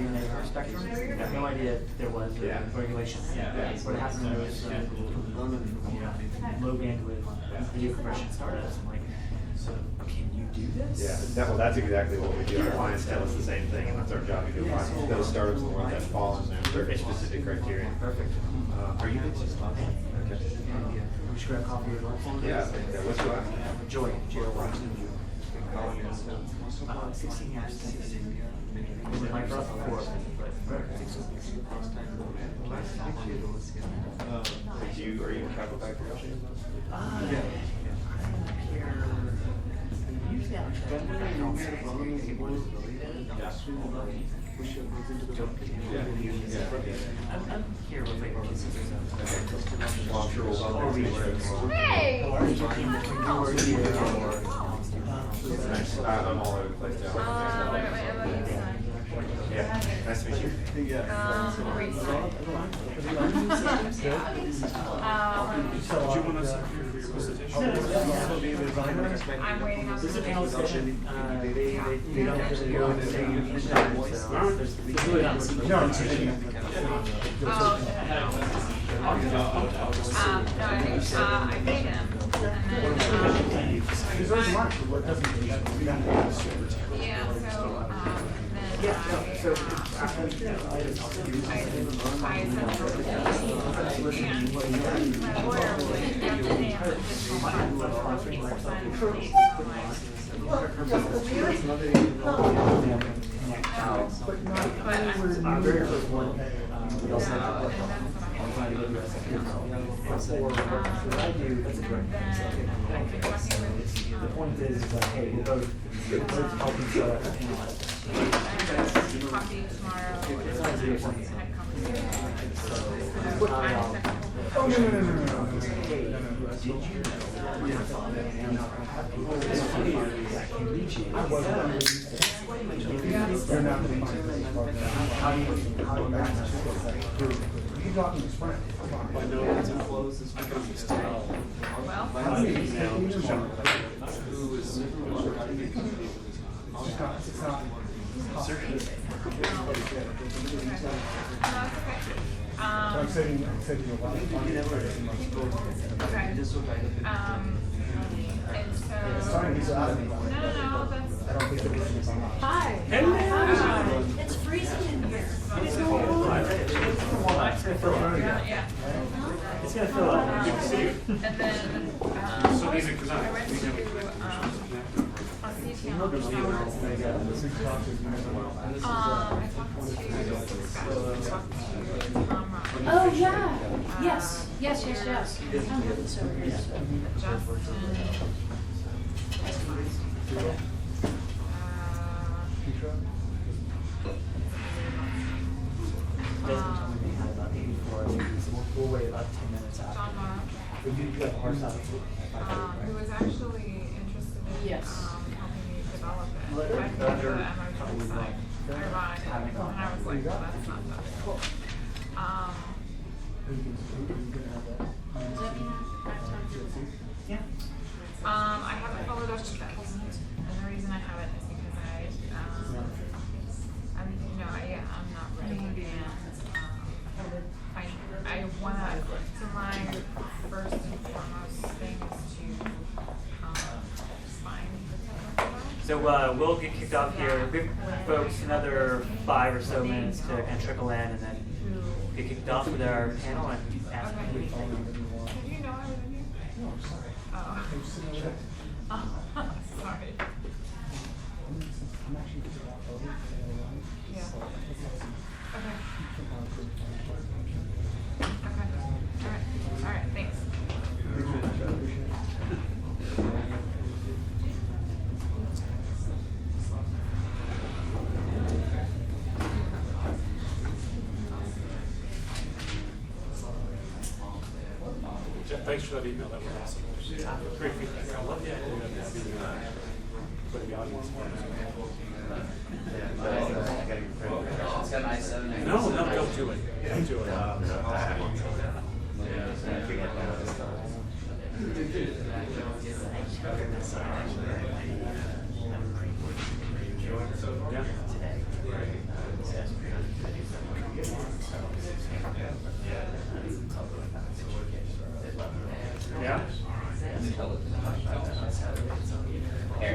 the spectrum. I have no idea there was a regulation. What happened was low bandwidth video compression startups. I'm like, so can you do this? Well, that's exactly what we do. Our clients tell us the same thing, and that's our job to go find those startups and the ones that fall in their specific criteria. Perfect. Are you interested? Okay. We should grab a copy of your Yeah. What's your last name? Joy. J-O-Y. 16 years. It was my brother before, but 16 years. Are you in Capital Factory? I'm here. Usually I'm I'm here with like Well, I'm sure we'll Hey! I'm all over the place now. Yeah. Nice to meet you. Reese. Did you want us up here for your presentation? I'm waiting on This is a panel discussion. They don't actually go into the same so there's really not much. no, I paid him. There's always lunch, but what doesn't mean that we don't have to The point is, hey, we're both helping each other. Coffee tomorrow. Oh, no. Hey, did you I wasn't. They're not going to find this. How do you talking to his friend? I know it's enclosed, it's because it's tall. It's not. I'm saying you a lot. Okay. And so. Sorry, he's out of it. No, that's. I don't think there is. Hi. It's freezing in here. It's gonna fill up. Yeah. It's gonna fill up. Good to see you. And then. So these are, because I went to we I talked to Tom Rock. Oh, yeah. Yes. I'm good, so Desmond told me they had about 84 so we'll wait about 10 minutes after. John Mark, But you have a hard stop. who was actually interested in Yes. helping me develop it. Let her- I think let the her- MOJ side, ironically, and I was like, well, that's not that. Yeah. I haven't followed up with that, and the reason I haven't is because I'm not ready, and I wanna. So my first and foremost thing is to find. So we'll get kicked off here. Give folks another 5 or so minutes to kind of trickle in, and then get kicked off with our panel and ask Okay. them. Did you know I was in here? No, I'm sorry. Oh. Sorry. I'm actually just about over. Yeah. Okay. All right, thanks. Jeff, thanks for that email, that was awesome. Great feedback. I love the idea of for the audience. No, don't do it. Don't do it. Yeah.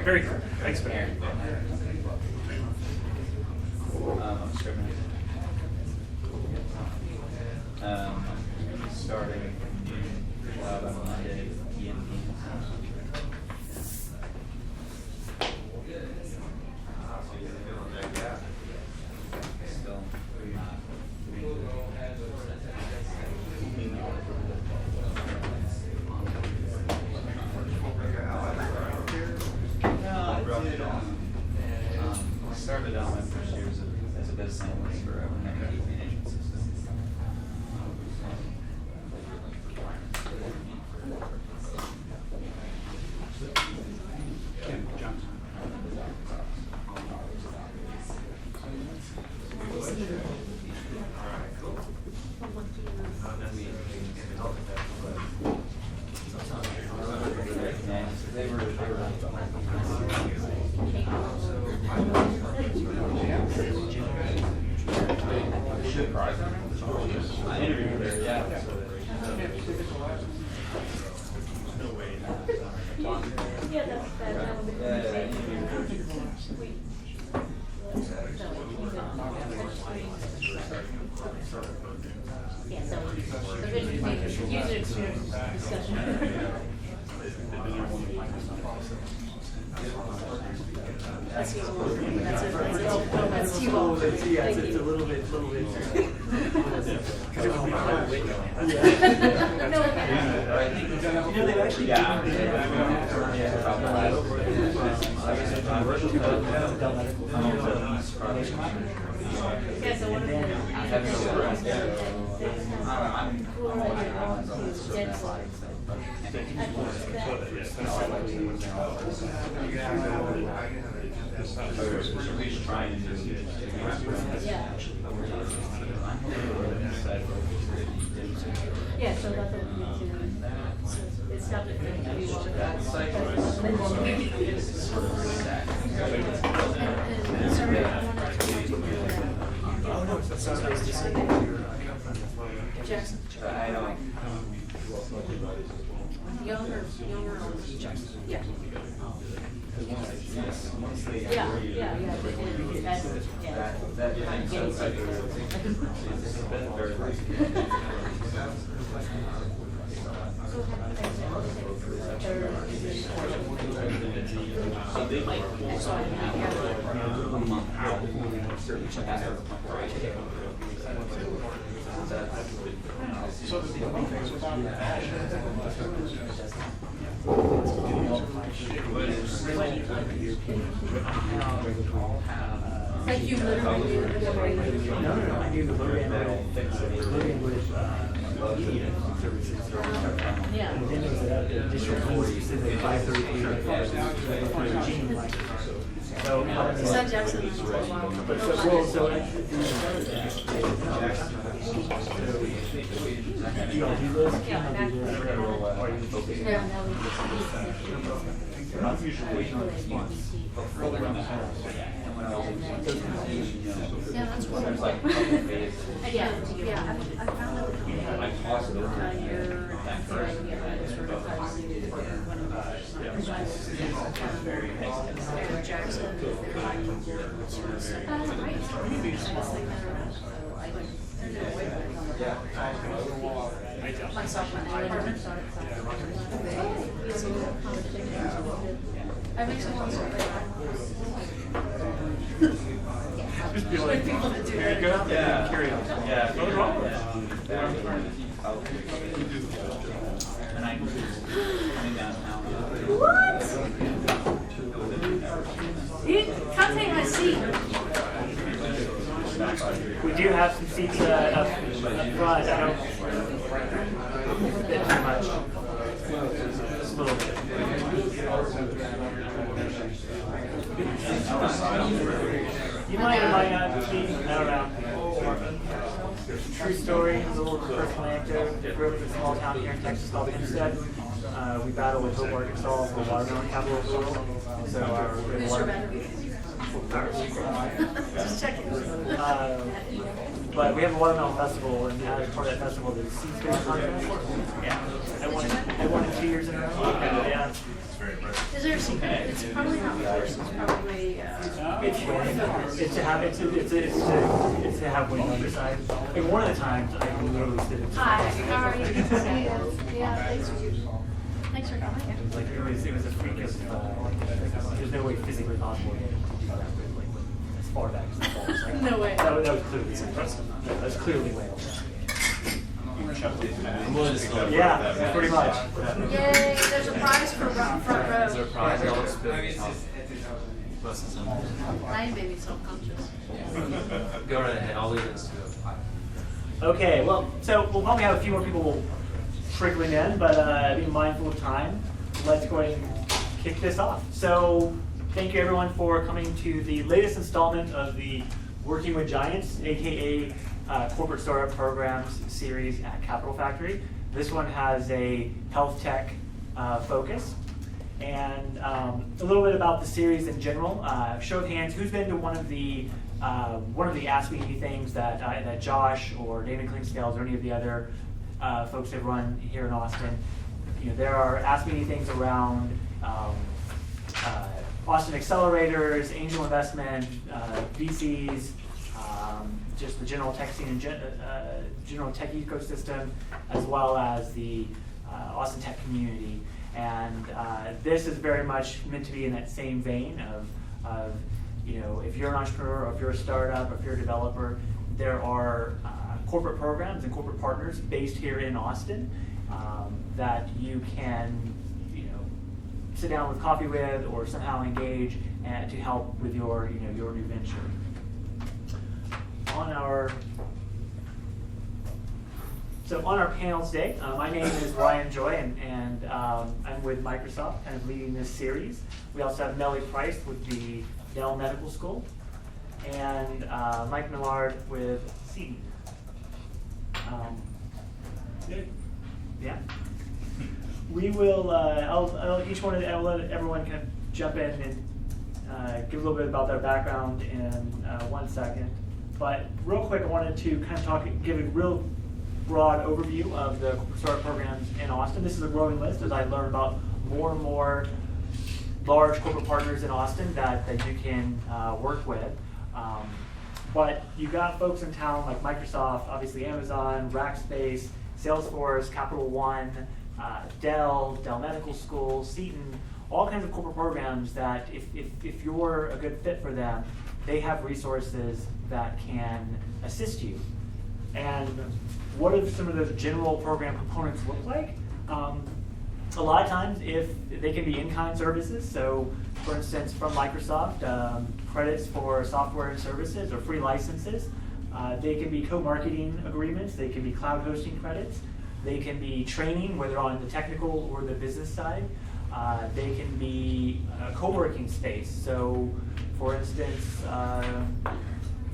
Very cool. Thanks, Ben. Starting on Monday, started out my first year as a business analyst for a network management system. I interviewed her, yeah. Yeah, that would be sweet. Yeah, so user experience discussion. That's T-ball. Yeah, it's a little bit. Because it was my way. No, You know, they've actually yeah, so one of yeah, so that's what we need to, it's not that we want Oh no, that sounds nice to see. Jackson. I don't. Younger Jackson. Yeah. Mostly. Yeah. Like you literally do the No, I knew the Logan would services. yeah. And then there was an additional course specific 533 Gene like. So, Besides Jackson for a while. but do y'all do this? Yeah, back. Or you focus? I'm usually further on the house. And when I was in Yeah, that's what there's like yeah, I found out I tossed it over. Myself and I make some ones Just be like, here you go. Yeah. Carry on. Yeah. Nothing wrong with it. And I coming downtown. What? Can't take my seat. We do have some seats up front. I don't. It's a bit too much. Just a little bit. You might or might not be. I don't know. True story, a little personal anecdote. Grew up in a small town here in Texas called Hempstead. We battle with Hope, Arkansas, the watermelon capital of the world. So Who's your better? Just checking. But we have a watermelon festival, and as part of that festival, there's seed spinning contest. Yeah, I won it 2 years in a row. Yeah. Is there a secret? It's probably not first, it's probably, It's to have winning on your side. Like one of the times, I literally stood in. Hi, how are you? Yeah, thanks for coming. Like it was a freak of, there's no way physically possible to do that with, like, as far back as the falls. Like, No way. That was clearly impressive. That was clearly way over. Yeah, pretty much. Yay, there's a prize for front Is there a row. prize? I'll spit buses in. Nine baby self-conscious. Go right ahead, I'll leave this to Okay, well, so we'll probably have a few more people trickling in, but be mindful of time. Let's go ahead and kick this off. So thank you everyone for coming to the latest installment of the Working with Giants, aka Corporate Startup Programs series at Capital Factory. This one has a health tech focus. And a little bit about the series in general. Show of hands, who's been to one of the Ask Me Anythings that Josh or David Clinkscales or any of the other folks have run here in Austin? You know, there are Ask Me Anythings around Austin accelerators, angel investment, VCs, just the general tech scene and general tech ecosystem, as well as the Austin tech community. And this is very much meant to be in that same vein of you know, if you're an entrepreneur, or if you're a startup, or if you're a developer, there are corporate programs and corporate partners based here in Austin that you can, you know, sit down with coffee with or somehow engage and to help with your, you know, your new venture. On our panel today, my name is Ryan Joy, and I'm with Microsoft, kind of leading this series. We also have Melly Price with the Dell Medical School, and Mike Millard with Seton. Yeah. We will. I'll let everyone kind of jump in and give a little bit about their background in 1 second. But real quick, I wanted to kind of give a real broad overview of the startup programs in Austin. This is a growing list as I learn about more and more large corporate partners in Austin that you can work with. But you've got folks in town like Microsoft, obviously Amazon, Rackspace, Salesforce, Capital One, Dell Medical School, Seton, all kinds of corporate programs that if you're a good fit for them, they have resources that can assist you. And what do some of those general program components look like? A lot of times, if they can be in-kind services, so for instance, from Microsoft, credits for software and services or free licenses. They can be co-marketing agreements. They can be cloud hosting credits. They can be training, whether on the technical or the business side. They can be co-working space. So, for instance, a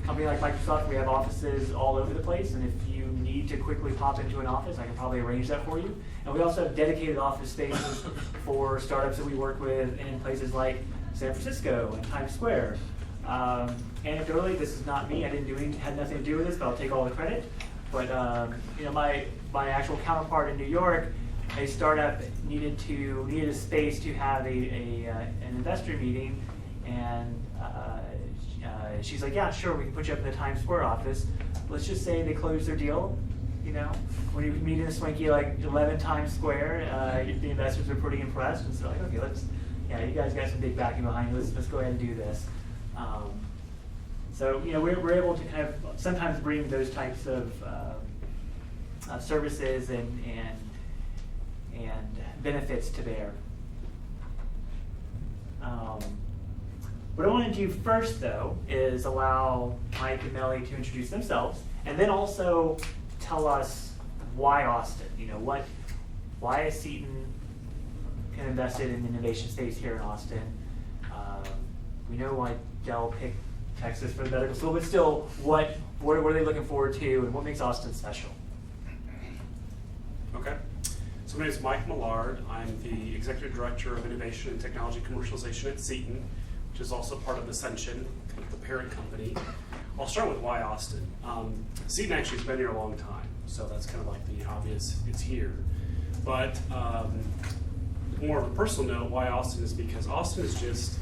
company like Microsoft, we have offices all over the place, and if you need to quickly pop into an office, I can probably arrange that for you. And we also have dedicated office spaces for startups that we work with in places like San Francisco and Times Square. Anecdotally, this is not me. I didn't do anything, had nothing to do with this, but I'll take all the credit. But you know, my actual counterpart in New York, a startup needed a space to have an investor meeting, and she's like, yeah, sure, we can put you up in the Times Square office. Let's just say they closed their deal. You know, when you meet in a swanky like 11 Times Square, the investors are pretty impressed, and so like, okay, you guys got some big backing behind you. Let's go ahead and do this. So you know, we're able to kind of sometimes bring those types of services and benefits to bear. What I want to do first, though, is allow Mike and Melly to introduce themselves, and then also tell us why Austin. You know, why is Seton kind of invested in the innovation space here in Austin? We know why Dell picked Texas for the medical school, but still, what are they looking forward to, and what makes Austin special? Okay. So my name is Mike Millard. I'm the Executive Director of Innovation and Technology Commercialization at Seton, which is also part of Ascension, the parent company. I'll start with why Austin. Seton actually has been here a long time, so that's kind of like the obvious, it's here. But more of a personal note, why Austin is because Austin is just,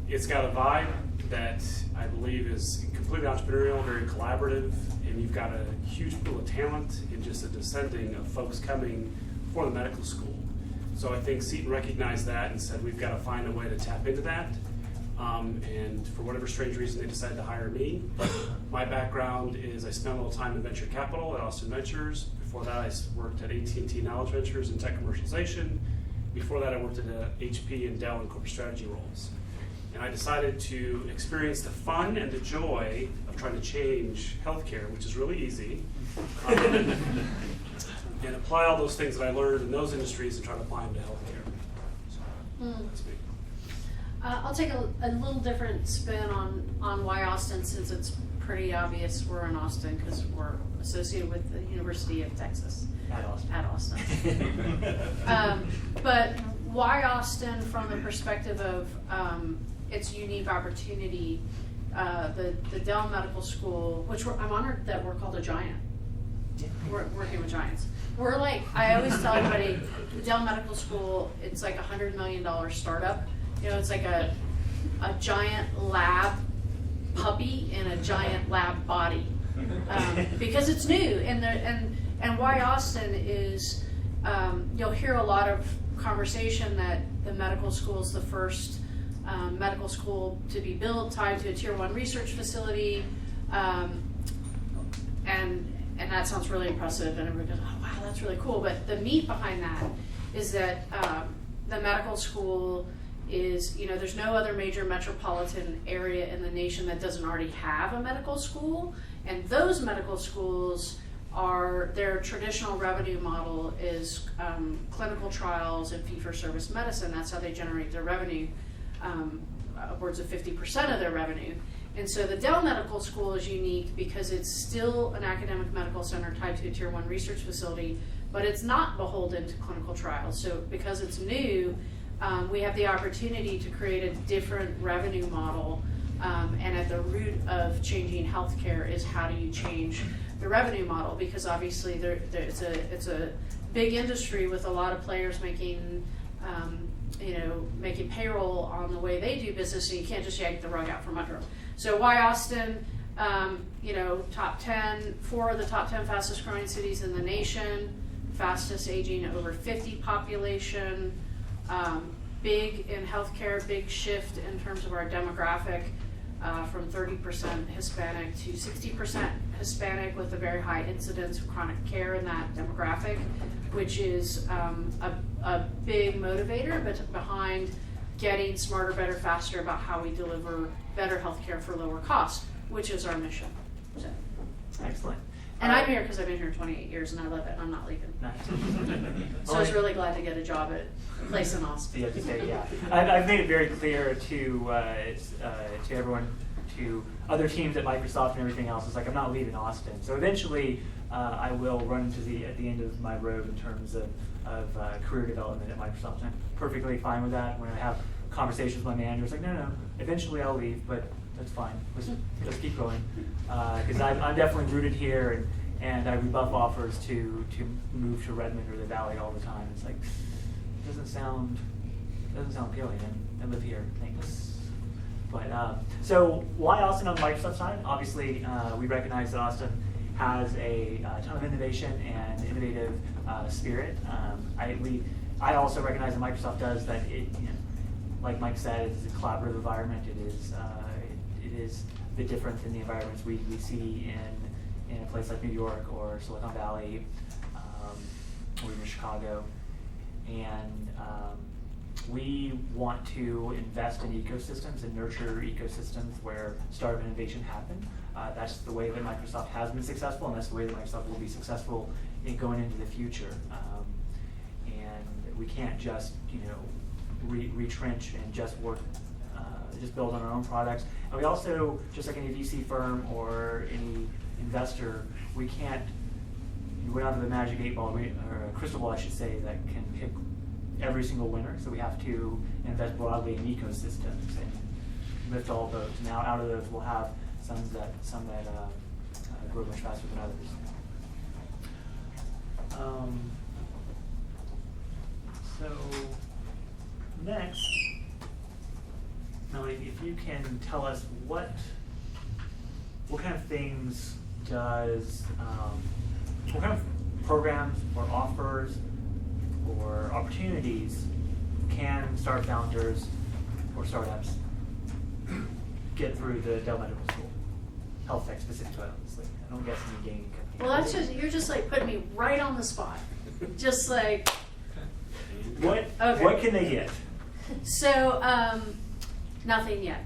it's got a vibe that I believe is completely entrepreneurial, very collaborative, and you've got a huge pool of talent and just a descending of folks coming for the medical school. So I think Seton recognized that and said we've got to find a way to tap into that. And for whatever strange reason, they decided to hire me. My background is I spent a little time in venture capital at Austin Ventures. Before that, I worked at AT&T Knowledge Ventures in tech commercialization. Before that, I worked at HP and Dell in corporate strategy roles. And I decided to experience the fun and the joy of trying to change healthcare, which is really easy, and apply all those things that I learned in those industries and try to apply them to healthcare. So that's me. I'll take a little different spin on why Austin, since it's pretty obvious we're in Austin because we're associated with the University of Texas. At Austin. But why Austin from the perspective of its unique opportunity, the Dell Medical School, which I'm honored that we're called a giant. We're working with giants. We're like, I always tell everybody, the Dell Medical School, it's like $100 million startup. You know, it's like a giant lab puppy in a giant lab body, because it's new. And why Austin is, you'll hear a lot of conversation that the medical school is the first medical school to be built, tied to a tier 1 research facility, and that sounds really impressive, and everybody goes, oh wow, that's really cool. But the meat behind that is that the medical school is, you know, there's no other major metropolitan area in the nation that doesn't already have a medical school, and those medical schools are, their traditional revenue model is clinical trials and fee-for-service medicine. That's how they generate their revenue, upwards of 50% of their revenue. And so the Dell Medical School is unique because it's still an academic medical center tied to a tier 1 research facility, but it's not beholden to clinical trials. So because it's new, we have the opportunity to create a different revenue model, and at the root of changing healthcare is how do you change the revenue model, because obviously it's a big industry with a lot of players making making payroll on the way they do business, and you can't just yank the rug out from under them. So why Austin? Top 10, 4 of the top 10 fastest growing cities in the nation, fastest aging over 50 population, big in healthcare, big shift in terms of our demographic, from 30% Hispanic to 60% Hispanic, with a very high incidence of chronic care in that demographic, which is a big motivator but behind getting smarter, better, faster about how we deliver better healthcare for lower cost, which is our mission. So. Excellent. And I'm here because I've been here 28 years and I love it. I'm not leaving. Nice. So I was really glad to get a job at a place in Austin. Yeah, to say, yeah. I've made it very clear to everyone, to other teams at Microsoft and everything else. It's like I'm not leaving Austin. So eventually, I will run to at the end of my road in terms of career development at Microsoft. And I'm perfectly fine with that. When I have conversations with my manager, it's like, no, eventually I'll leave, but that's fine. Let's keep going, because I'm definitely rooted here, and I rebuff offers to move to Redmond or the Valley all the time. It's like, it doesn't sound appealing. I live here, thanks. But so why Austin on the Microsoft side? Obviously, we recognize that Austin has a ton of innovation and innovative spirit. I also recognize that Microsoft does that. Like Mike said, it's a collaborative environment. It is a bit different than the environments we see in a place like New York or Silicon Valley, or even Chicago. And we want to invest in ecosystems and nurture ecosystems where startup innovation happen. That's the way that Microsoft has been successful, and that's the way that Microsoft will be successful in going into the future. And we can't just, retrench and just work, just build on our own products. And we also, just like any VC firm or any investor, we don't have the magic 8 ball, or a crystal ball, I should say, that can pick every single winner. So we have to invest broadly in ecosystems and lift all boats. Now out of those, we'll have some that grow much faster than others. So next, Melanie, if you can tell us what kind of things does, what kind of programs or offers or opportunities can startup founders or startups get through the Dell Medical School? Health tech specifically, obviously. I don't guess any gaming company. Well, that's just, you're just like putting me right on the spot. Just like, What Okay. What can they get? so, nothing yet.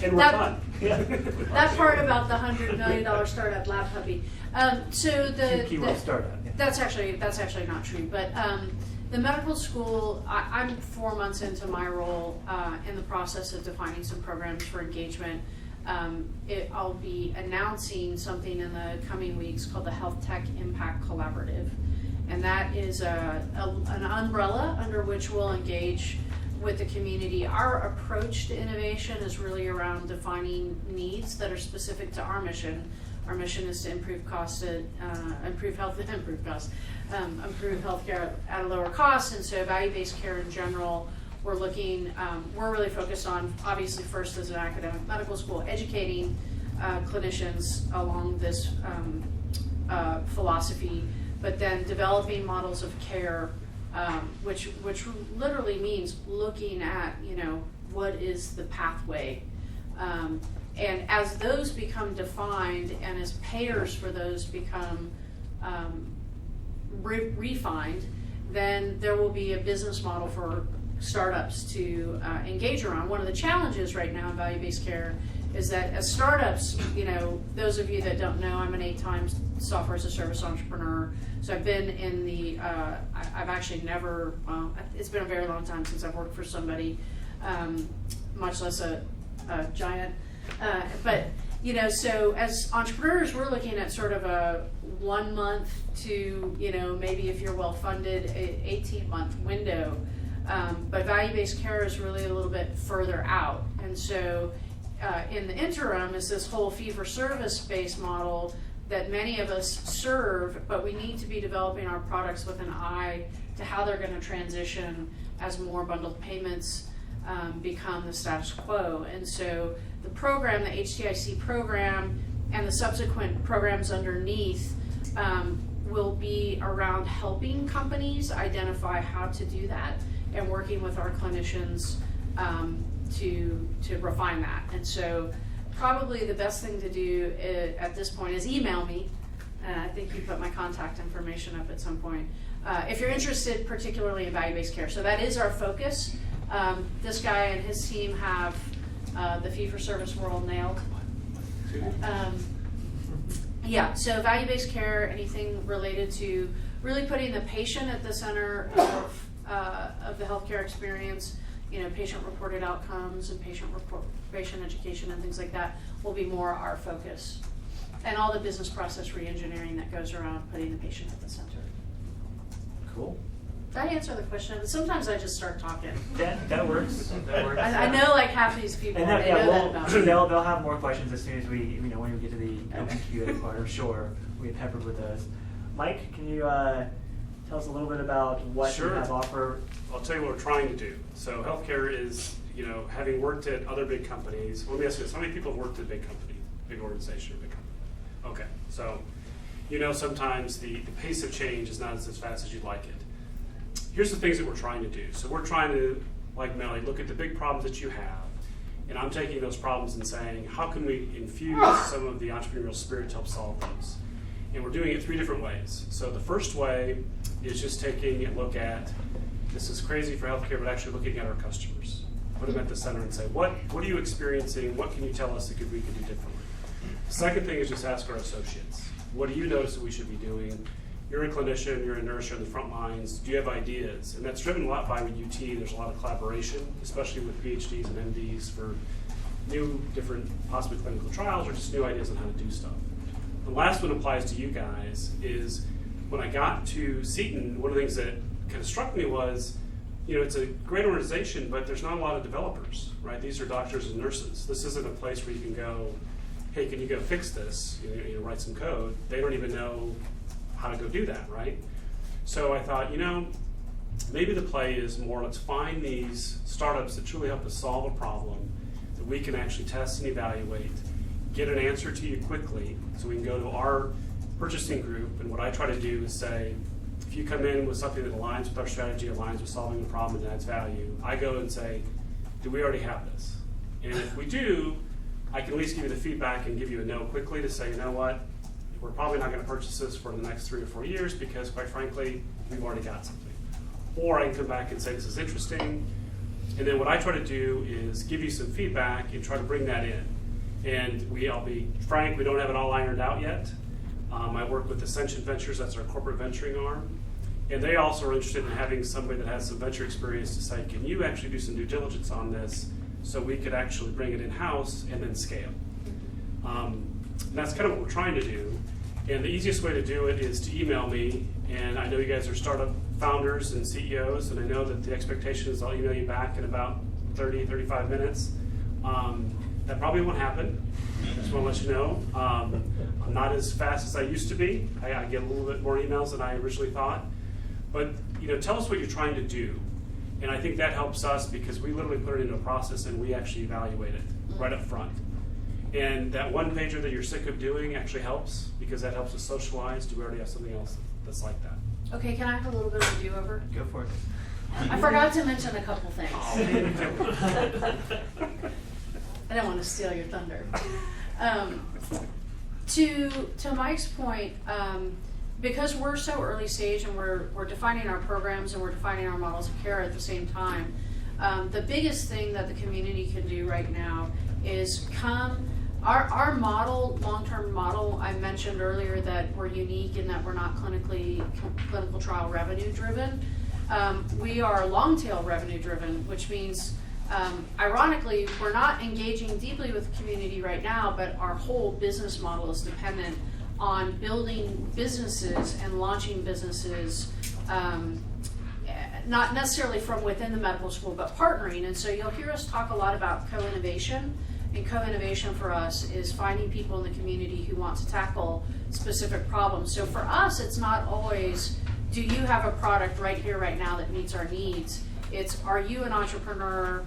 And we're That- fun. That part about the $100 million startup lab puppy. So the Keyword startup. Yeah. That's actually not true. But the medical school, I'm 4 months into my role in the process of defining some programs for engagement. I'll be announcing something in the coming weeks called the Health Tech Impact Collaborative, and that is an umbrella under which we'll engage with the community. Our approach to innovation is really around defining needs that are specific to our mission. Our mission is to improve healthcare at a lower cost, and so value-based care in general. We're really focused on, obviously, first as an academic medical school, educating clinicians along this philosophy, but then developing models of care. Which literally means looking at, what is the pathway. And as those become defined and as payers for those become refined, then there will be a business model for startups to engage around. One of the challenges right now in value-based care is that as startups, those of you that don't know, I'm an 8-time software as a service entrepreneur. So I've been in the, I've actually never, it's been a very long time since I've worked for somebody, much less a giant. But, so as entrepreneurs, we're looking at sort of a 1 month to, maybe if you're well-funded, 18-month window. But value-based care is really a little bit further out. And so in the interim is this whole fee-for-service based model that many of us serve, but we need to be developing our products with an eye to how they're going to transition as more bundled payments become the status quo. And so the program, the HTIC program, and the subsequent programs underneath will be around helping companies identify how to do that and working with our clinicians to refine that. And so probably the best thing to do at this point is email me. I think you put my contact information up at some point. If you're interested particularly in value-based care. So that is our focus. This guy and his team have the fee-for-service world nailed. So value-based care, anything related to really putting the patient at the center of the healthcare experience, patient-reported outcomes and patient education and things like that will be more our focus. And all the business process re-engineering that goes around putting the patient at the center. Cool. Did I answer the question? Sometimes I just start talking. That works. That works. I know like half these people, And they know that about me. they'll have more questions as soon as we, when we get to the open Q&A part. I'm sure we get peppered with those. Mike, can you tell us a little bit about what you have to offer? I'll tell you what we're trying to do. So healthcare is, having worked at other big companies. Let me ask you this: how many people have worked at a big company, big organization, or big company? Okay, so sometimes the pace of change is not as fast as you'd like it. Here's the things that we're trying to do. So we're trying to, like Melly, look at the big problems that you have, and I'm taking those problems and saying, how can we infuse some of the entrepreneurial spirit to help solve those? And we're doing it 3 different ways. So the first way is just taking a look at, this is crazy for healthcare, but actually looking at our customers. Put them at the center and say, what are you experiencing? What can you tell us that we could do differently? The second thing is just ask our associates. What do you notice that we should be doing? You're a clinician, you're a nurse, you're in the front lines. Do you have ideas? And that's driven a lot by UT. There's a lot of collaboration, especially with PhDs and MDs for new, different, possibly clinical trials or just new ideas on how to do stuff. The last one applies to you guys is when I got to Seton, one of the things that kind of struck me was, it's a great organization, but there's not a lot of developers, right? These are doctors and nurses. This isn't a place where you can go, hey, can you go fix this? Write some code. They don't even know how to go do that, right? So I thought, maybe the play is more, let's find these startups that truly help us solve a problem that we can actually test and evaluate, get an answer to you quickly, so we can go to our purchasing group. And what I try to do is say, if you come in with something that aligns with our strategy, aligns with solving the problem and adds value, I go and say, do we already have this? And if we do, I can at least give you the feedback and give you a no quickly to say, you know what, we're probably not going to purchase this for the next 3 or 4 years because, quite frankly, we've already got something. Or I can come back and say, this is interesting. And then what I try to do is give you some feedback and try to bring that in. And I'll be frank, we don't have it all ironed out yet. I work with Ascension Ventures, that's our corporate venturing arm. And they also are interested in having somebody that has some venture experience to say, can you actually do some due diligence on this so we could actually bring it in-house and then scale? And that's kind of what we're trying to do. And the easiest way to do it is to email me. And I know you guys are startup founders and CEOs, and I know that the expectation is I'll email you back in about 30, 35 minutes. That probably won't happen. Just want to let you know. I'm not as fast as I used to be. I get a little bit more emails than I originally thought. But tell us what you're trying to do. And I think that helps us because we literally put it into a process and we actually evaluate it right up front. And that one pager that you're sick of doing actually helps because that helps us socialize. Do we already have something else that's like that? Okay, can I have a little bit of a do-over? Go for it. I forgot to mention a couple things. I don't want to steal your thunder. To Mike's point, because we're so early stage and we're defining our programs and we're defining our models of care at the same time, the biggest thing that the community can do right now is our model, long-term model, I mentioned earlier that we're unique in that we're not clinical trial revenue driven. We are long-tail revenue driven, which means ironically, we're not engaging deeply with the community right now, but our whole business model is dependent on building businesses and launching businesses, not necessarily from within the medical school, but partnering. And so you'll hear us talk a lot about co-innovation. And co-innovation for us is finding people in the community who want to tackle specific problems. So for us, it's not always, do you have a product right here, right now that meets our needs? It's, are you an entrepreneur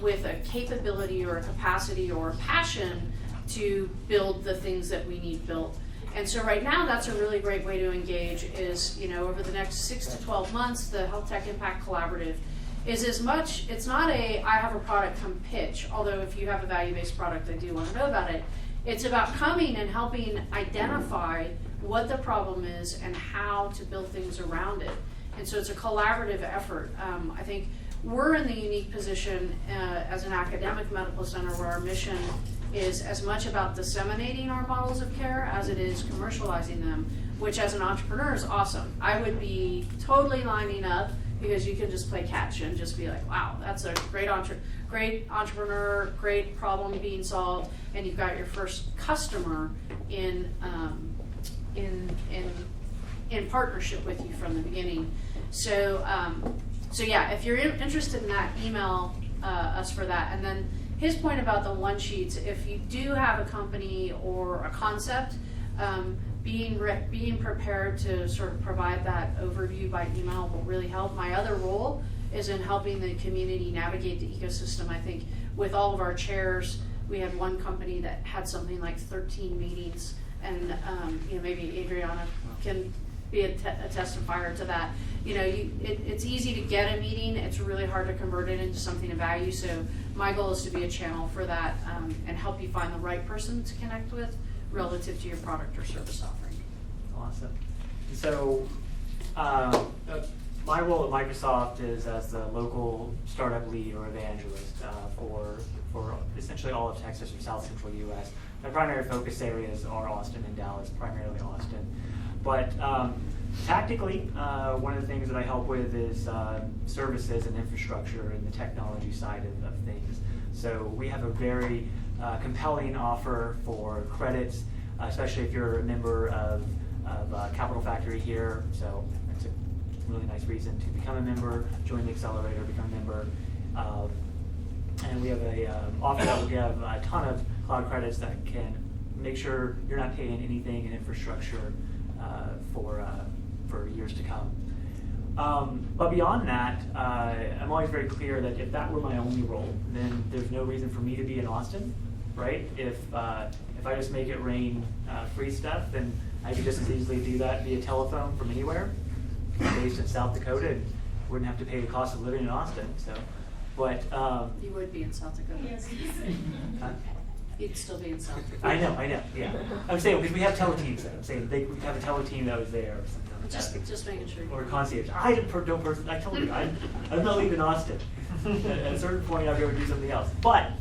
with a capability or a capacity or a passion to build the things that we need built? And so right now, that's a really great way to engage is, over the next 6 to 12 months, the Health Tech Impact Collaborative is as much, it's not I have a product, come pitch, although if you have a value-based product, I do want to know about it. It's about coming and helping identify what the problem is and how to build things around it. And so it's a collaborative effort. I think we're in the unique position as an academic medical center where our mission is as much about disseminating our models of care as it is commercializing them, which as an entrepreneur is awesome. I would be totally lining up because you can just play catch and just be like, wow, that's a great entrepreneur, great problem being solved, and you've got your first customer in partnership with you from the beginning. So yeah, if you're interested in that, email us for that. And then his point about the one sheets, if you do have a company or a concept, being prepared to sort of provide that overview by email will really help. My other role is in helping the community navigate the ecosystem. I think with all of our chairs, we had one company that had something like 13 meetings, and maybe Adriana can be a testifier to that. It's easy to get a meeting. It's really hard to convert it into something of value. So my goal is to be a channel for that and help you find the right person to connect with relative to your product or service offering. Awesome. So my role at Microsoft is as the local startup lead or evangelist for essentially all of Texas or South Central U.S. My primary focus areas are Austin and Dallas, primarily Austin. But tactically, one of the things that I help with is services and infrastructure and the technology side of things. So we have a very compelling offer for credits, especially if you're a member of Capital Factory here. So it's a really nice reason to become a member, join the accelerator, become a member. And we have offer that we have a ton of cloud credits that can make sure you're not paying anything in infrastructure for years to come. But beyond that, I'm always very clear that if that were my only role, then there's no reason for me to be in Austin, right? If I just make it rain free stuff, then I could just as easily do that via telephone from anywhere. I'm based in South Dakota, and wouldn't have to pay the cost of living in Austin. So, but You would be in South Dakota. Yes. You'd still be in South Dakota. I know, yeah. I'm saying because we have teleteams there. I'm saying we have a teleteam that was there or something. Like Just making sure. or concierge. I told you, I'm not leaving Austin. At a certain point, I'll be able to do something else. But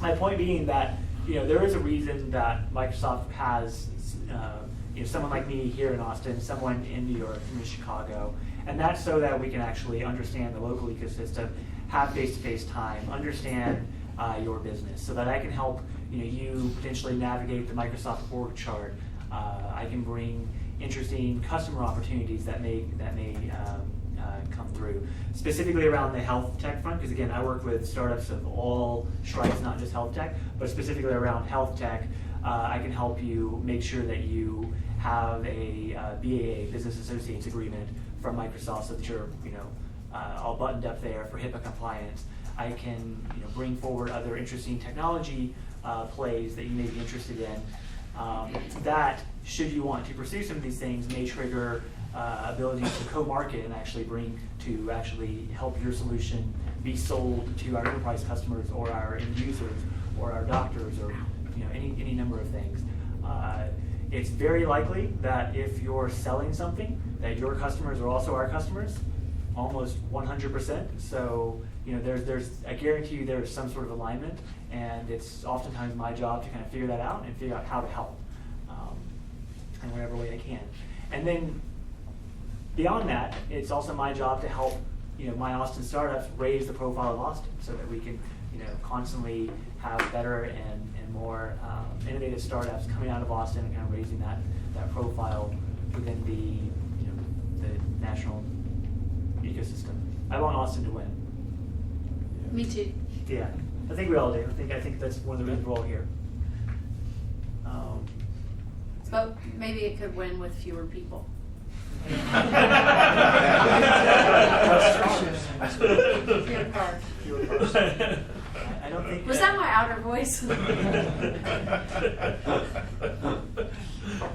my point being that there is a reason that Microsoft has someone like me here in Austin, someone in New York, in Chicago, and that's so that we can actually understand the local ecosystem, have face-to-face time, understand your business, so that I can help you potentially navigate the Microsoft org chart. I can bring interesting customer opportunities that may come through, specifically around the health tech front, because again, I work with startups of all stripes, not just health tech, but specifically around health tech. I can help you make sure that you have a BAA, Business Associates Agreement, from Microsoft, so that you're all buttoned up there for HIPAA compliance. I can bring forward other interesting technology plays that you may be interested in. That, should you want to pursue some of these things, may trigger ability to co-market and actually help your solution be sold to our enterprise customers or our end users or our doctors or any number of things. It's very likely that if you're selling something, that your customers are also our customers, almost 100%. So I guarantee you there's some sort of alignment, and it's oftentimes my job to kind of figure that out and figure out how to help in whatever way I can. And then beyond that, it's also my job to help my Austin startups raise the profile of Austin, so that we can constantly have better and more innovative startups coming out of Austin and kind of raising that profile within the national ecosystem. I want Austin to win. Me too. Yeah, I think we all do. I think that's one of the reasons we're all here. But maybe it could win with fewer people. I don't think. Was that my outer voice?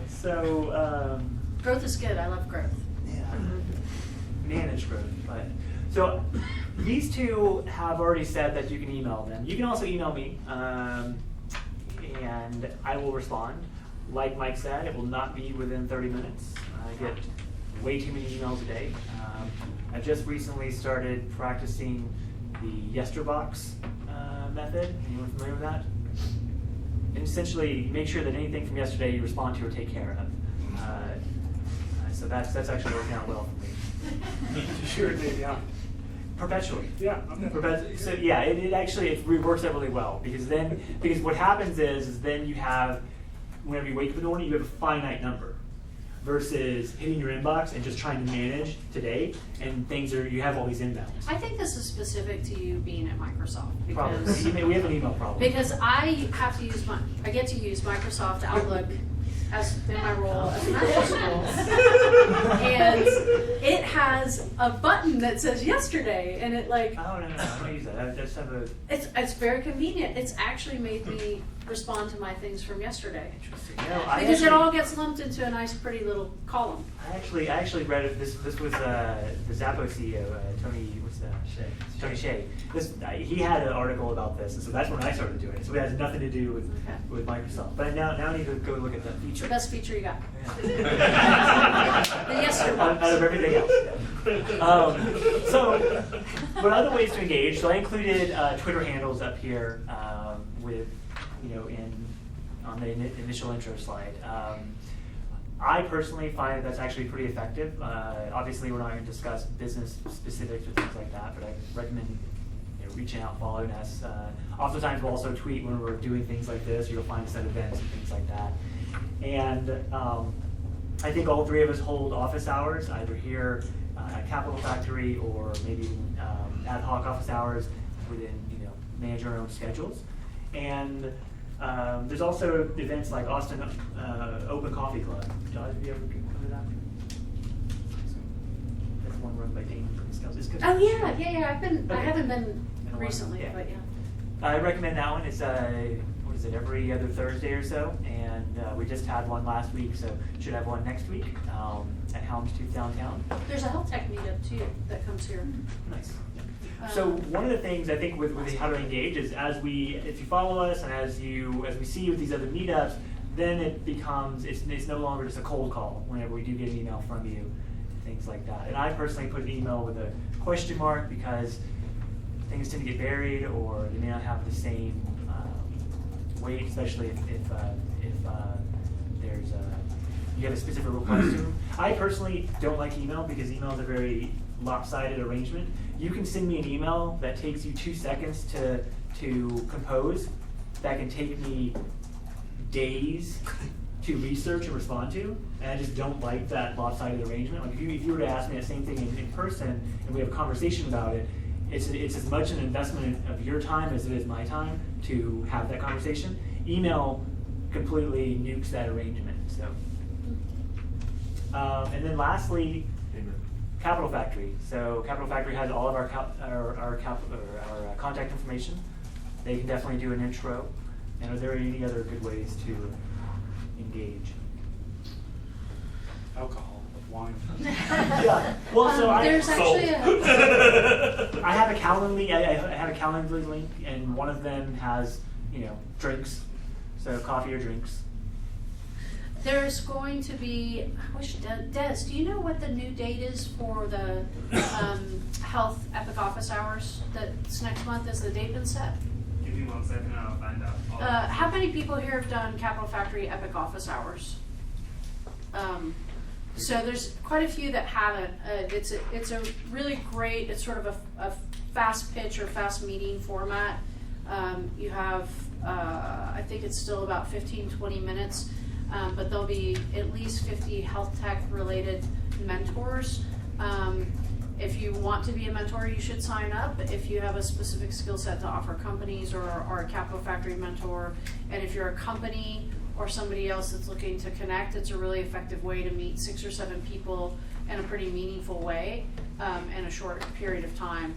So. Growth is good. I love growth. Yeah. Managed growth, but so these two have already said that you can email them. You can also email me, and I will respond. Like Mike said, it will not be within 30 minutes. I get way too many emails a day. I just recently started practicing the yesterbox method. Anyone familiar with that? And essentially, make sure that anything from yesterday you respond to or take care of. So that's actually working out well for me. Sure, yeah. Perpetually. Yeah. Okay. So yeah, it works out really well, because what happens is then you have, whenever you wake up in the morning, you have a finite number, versus hitting your inbox and just trying to manage today, and you have all these inbounds. I think this is specific to you being at Microsoft, Probably. because We have an email problem. because I get to use Microsoft Outlook as in my role as a medical school, and it has a button that says yesterday, and it like. Oh no, I don't use that. I just have a. It's very convenient. It's actually made me respond to my things from yesterday. Interesting. Because it all gets lumped into a nice, pretty little column. I actually read it. This was the Zappos CEO, Tony Shea. He had an article about this, and so that's when I started doing it. So it has nothing to do with Microsoft. But now I need to go look at that feature. The best feature you got. Yeah. The yesterbox. Out of everything else. Yeah. So, what other ways to engage? So I included Twitter handles up here with, on the initial intro slide. I personally find that's actually pretty effective. Obviously, we're not going to discuss business specifics or things like that, but I recommend reaching out, following us. Oftentimes, we'll also tweet when we're doing things like this. You'll find us at events and things like that. And I think all three of us hold office hours, either here Capital Factory, or maybe ad hoc office hours within, manage our own schedules. And there's also events like Austin Open Coffee Club. Josh, have you ever come to that? That's one run by Dane from Scouts. It's good. Oh yeah. I Okay. haven't been In a while, recently, yeah. but yeah. I recommend that one. It's what is it, every other Thursday or so, and we just had one last week, so should have one next week at Houndstooth downtown. There's a health tech meetup too that comes here. Nice. So one of the things I think with how to engage is if you follow us and as we see you with these other meetups, then it becomes it's no longer just a cold call whenever we do get an email from you, things like that. And I personally put an email with a question mark because things tend to get buried, or they may not have the same weight, especially if there's you have a specific request to them. I personally don't like email because email is a very lopsided arrangement. You can send me an email that takes you 2 seconds to compose, that can take me days to research and respond to, and I just don't like that lopsided arrangement. Like if you were to ask me the same thing in person and we have a conversation about it, it's as much an investment of your time as it is my time to have that conversation. Email completely nukes that arrangement. So, and then lastly, Capital Factory. So Capital Factory has all of our contact information. They can definitely do an intro. And are there any other good ways to engage? Alcohol, wine. Yeah. Well, so There's actually I have a Calendly. I have a Calendly link, and one of them has drinks, so coffee or drinks. There's going to be, I wish Des, do you know what the new date is for the health Epic Office Hours? That's next month. Has the date been set? Give me 1 second and I'll find out. How many people here have done Capital Factory Epic Office Hours? So there's quite a few that haven't. It's a really great, it's sort of a fast pitch or fast meeting format. You have, I think it's still about 15-20 minutes. But there'll be at least 50 health tech related mentors. If you want to be a mentor, you should sign up if you have a specific skill set to offer companies or are a Capital Factory mentor. And if you're a company or somebody else that's looking to connect, it's a really effective way to meet 6 or 7 people in a pretty meaningful way in a short period of time.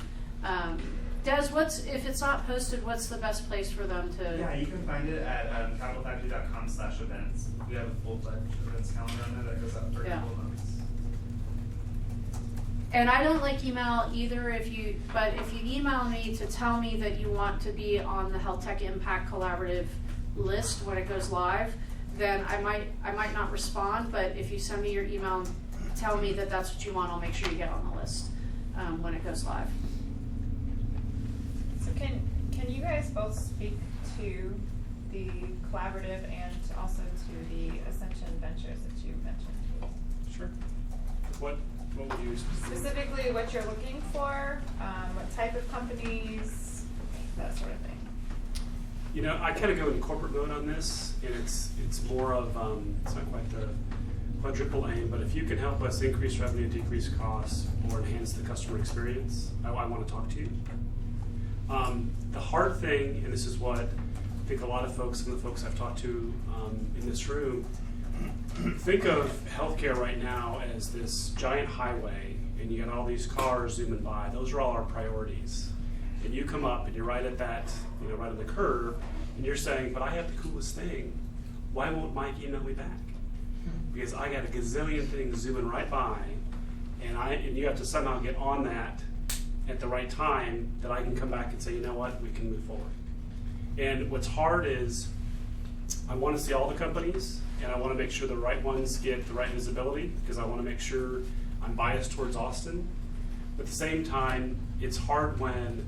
Des, if it's not posted, what's the best place for them to? Yeah, you can find it at capitalfactory.com/events. We have a full-fledged events calendar on there that goes out for a couple of months. And I don't like email either. But if you email me to tell me that you want to be on the Health Tech Impact Collaborative list when it goes live, then I might not respond. But if you send me your email and tell me that that's what you want, I'll make sure you get on the list when it goes live. So can you guys both speak to the collaborative and also to the Ascension Ventures that you mentioned? Sure. What would you Specifically what you're looking for, what type of companies, that sort of thing. I kind of go in corporate mode on this, and it's more of it's not quite the quadruple aim, but if you can help us increase revenue, decrease costs, or enhance the customer experience, I want to talk to you. The hard thing, and this is what I think a lot of folks, some of the folks I've talked to in this room, think of healthcare right now as this giant highway, and you got all these cars zooming by. Those are all our priorities. And you come up and you're right at that, right on the curve, and you're saying, but I have the coolest thing. Why won't Mike email me back? Because I got a gazillion things zooming right by, and you have to somehow get on that at the right time that I can come back and say, you know what, we can move forward. And what's hard is I want to see all the companies, and I want to make sure the right ones get the right visibility, because I want to make sure I'm biased towards Austin. But at the same time, it's hard when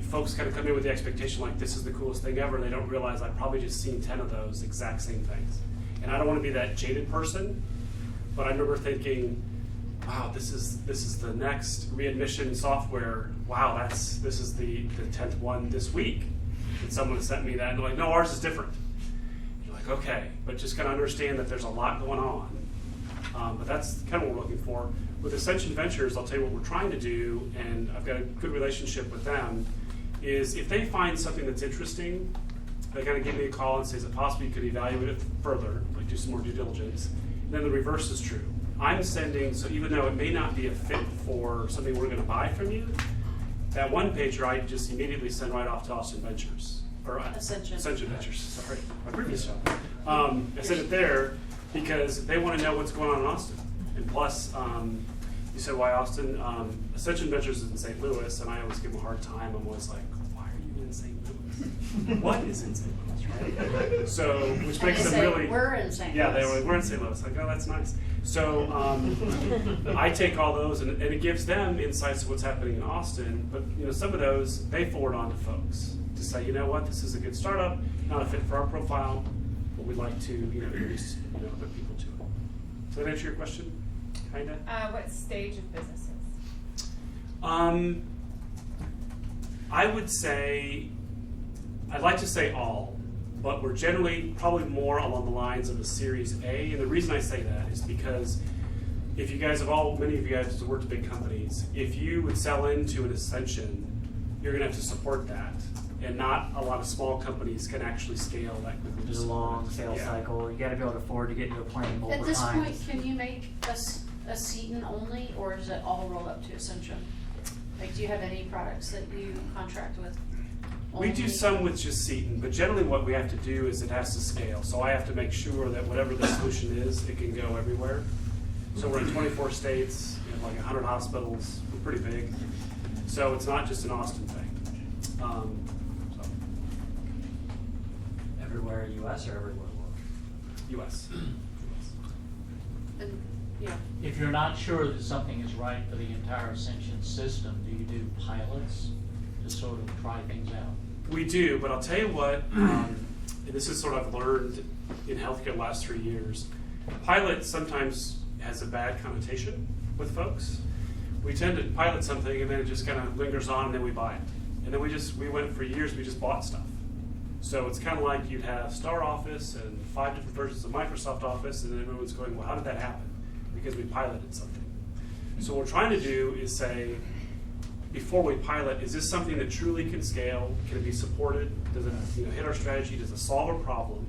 folks kind of come in with the expectation like this is the coolest thing ever, and they don't realize I've probably just seen 10 of those exact same things. And I don't want to be that jaded person, but I remember thinking, wow, this is the next readmission software. Wow, this is the 10th one this week. And someone sent me that, and they're like, no, ours is different. You're like, okay, but just kind of understand that there's a lot going on. But that's kind of what we're looking for. With Ascension Ventures, I'll tell you what we're trying to do, and I've got a good relationship with them, is if they find something that's interesting, they kind of give me a call and say, is it possible you could evaluate it further, like do some more due diligence? And then the reverse is true. I'm sending, so even though it may not be a fit for something we're going to buy from you, that one pager I just immediately send right off to Austin Ventures. Or Ascension. Ascension Ventures, sorry, my previous job. I sent it there because they want to know what's going on in Austin. And plus, you said why Austin? Ascension Ventures is in St. Louis, and I always give them a hard time. I'm always like, why are you in St. Louis? What is in St. Louis, right? So, which makes them really. We're in St. Louis. Yeah, they were like, we're in St. Louis. Like, oh, that's nice. So, I take all those, and it gives them insights of what's happening in Austin. But some of those they forward on to folks to say, you know what, this is a good startup, not a fit for our profile, but we'd like to introduce other people to it. Does that answer your question? Kinda. What stage of businesses? I would say, I'd like to say all, but we're generally probably more along the lines of a Series A. And the reason I say that is because if you guys many of you guys have worked at big companies, if you would sell into an Ascension, you're going to have to support that. And not a lot of small companies can actually scale that quickly. There's a long sales cycle. You got to be able to afford to get into a plane multiple At this times. point, can you make a Seton only, or does it all roll up to Ascension? Like, do you have any products that you contract with? We do only? some with just Seton, but generally what we have to do is it has to scale. So I have to make sure that whatever the solution is, it can go everywhere. So we're in 24 states, we have like 100 hospitals, we're pretty big. So it's not just an Austin thing. Everywhere U.S. or everywhere world? US. And, yeah. If you're not sure that something is right for the entire Ascension system, do you do pilots to sort of try things out? We do, but I'll tell you what, and this is sort of I've learned in healthcare the last 3 years, pilot sometimes has a bad connotation with folks. We tend to pilot something and then it just kind of lingers on and then we buy it. And then we went for years, we just bought stuff. So it's kind of like you'd have Star Office and 5 different versions of Microsoft Office, and then everyone's going, well, how did that happen? Because we piloted something. So what we're trying to do is say, before we pilot, is this something that truly can scale? Can it be supported? Does it hit our strategy? Does it solve a problem?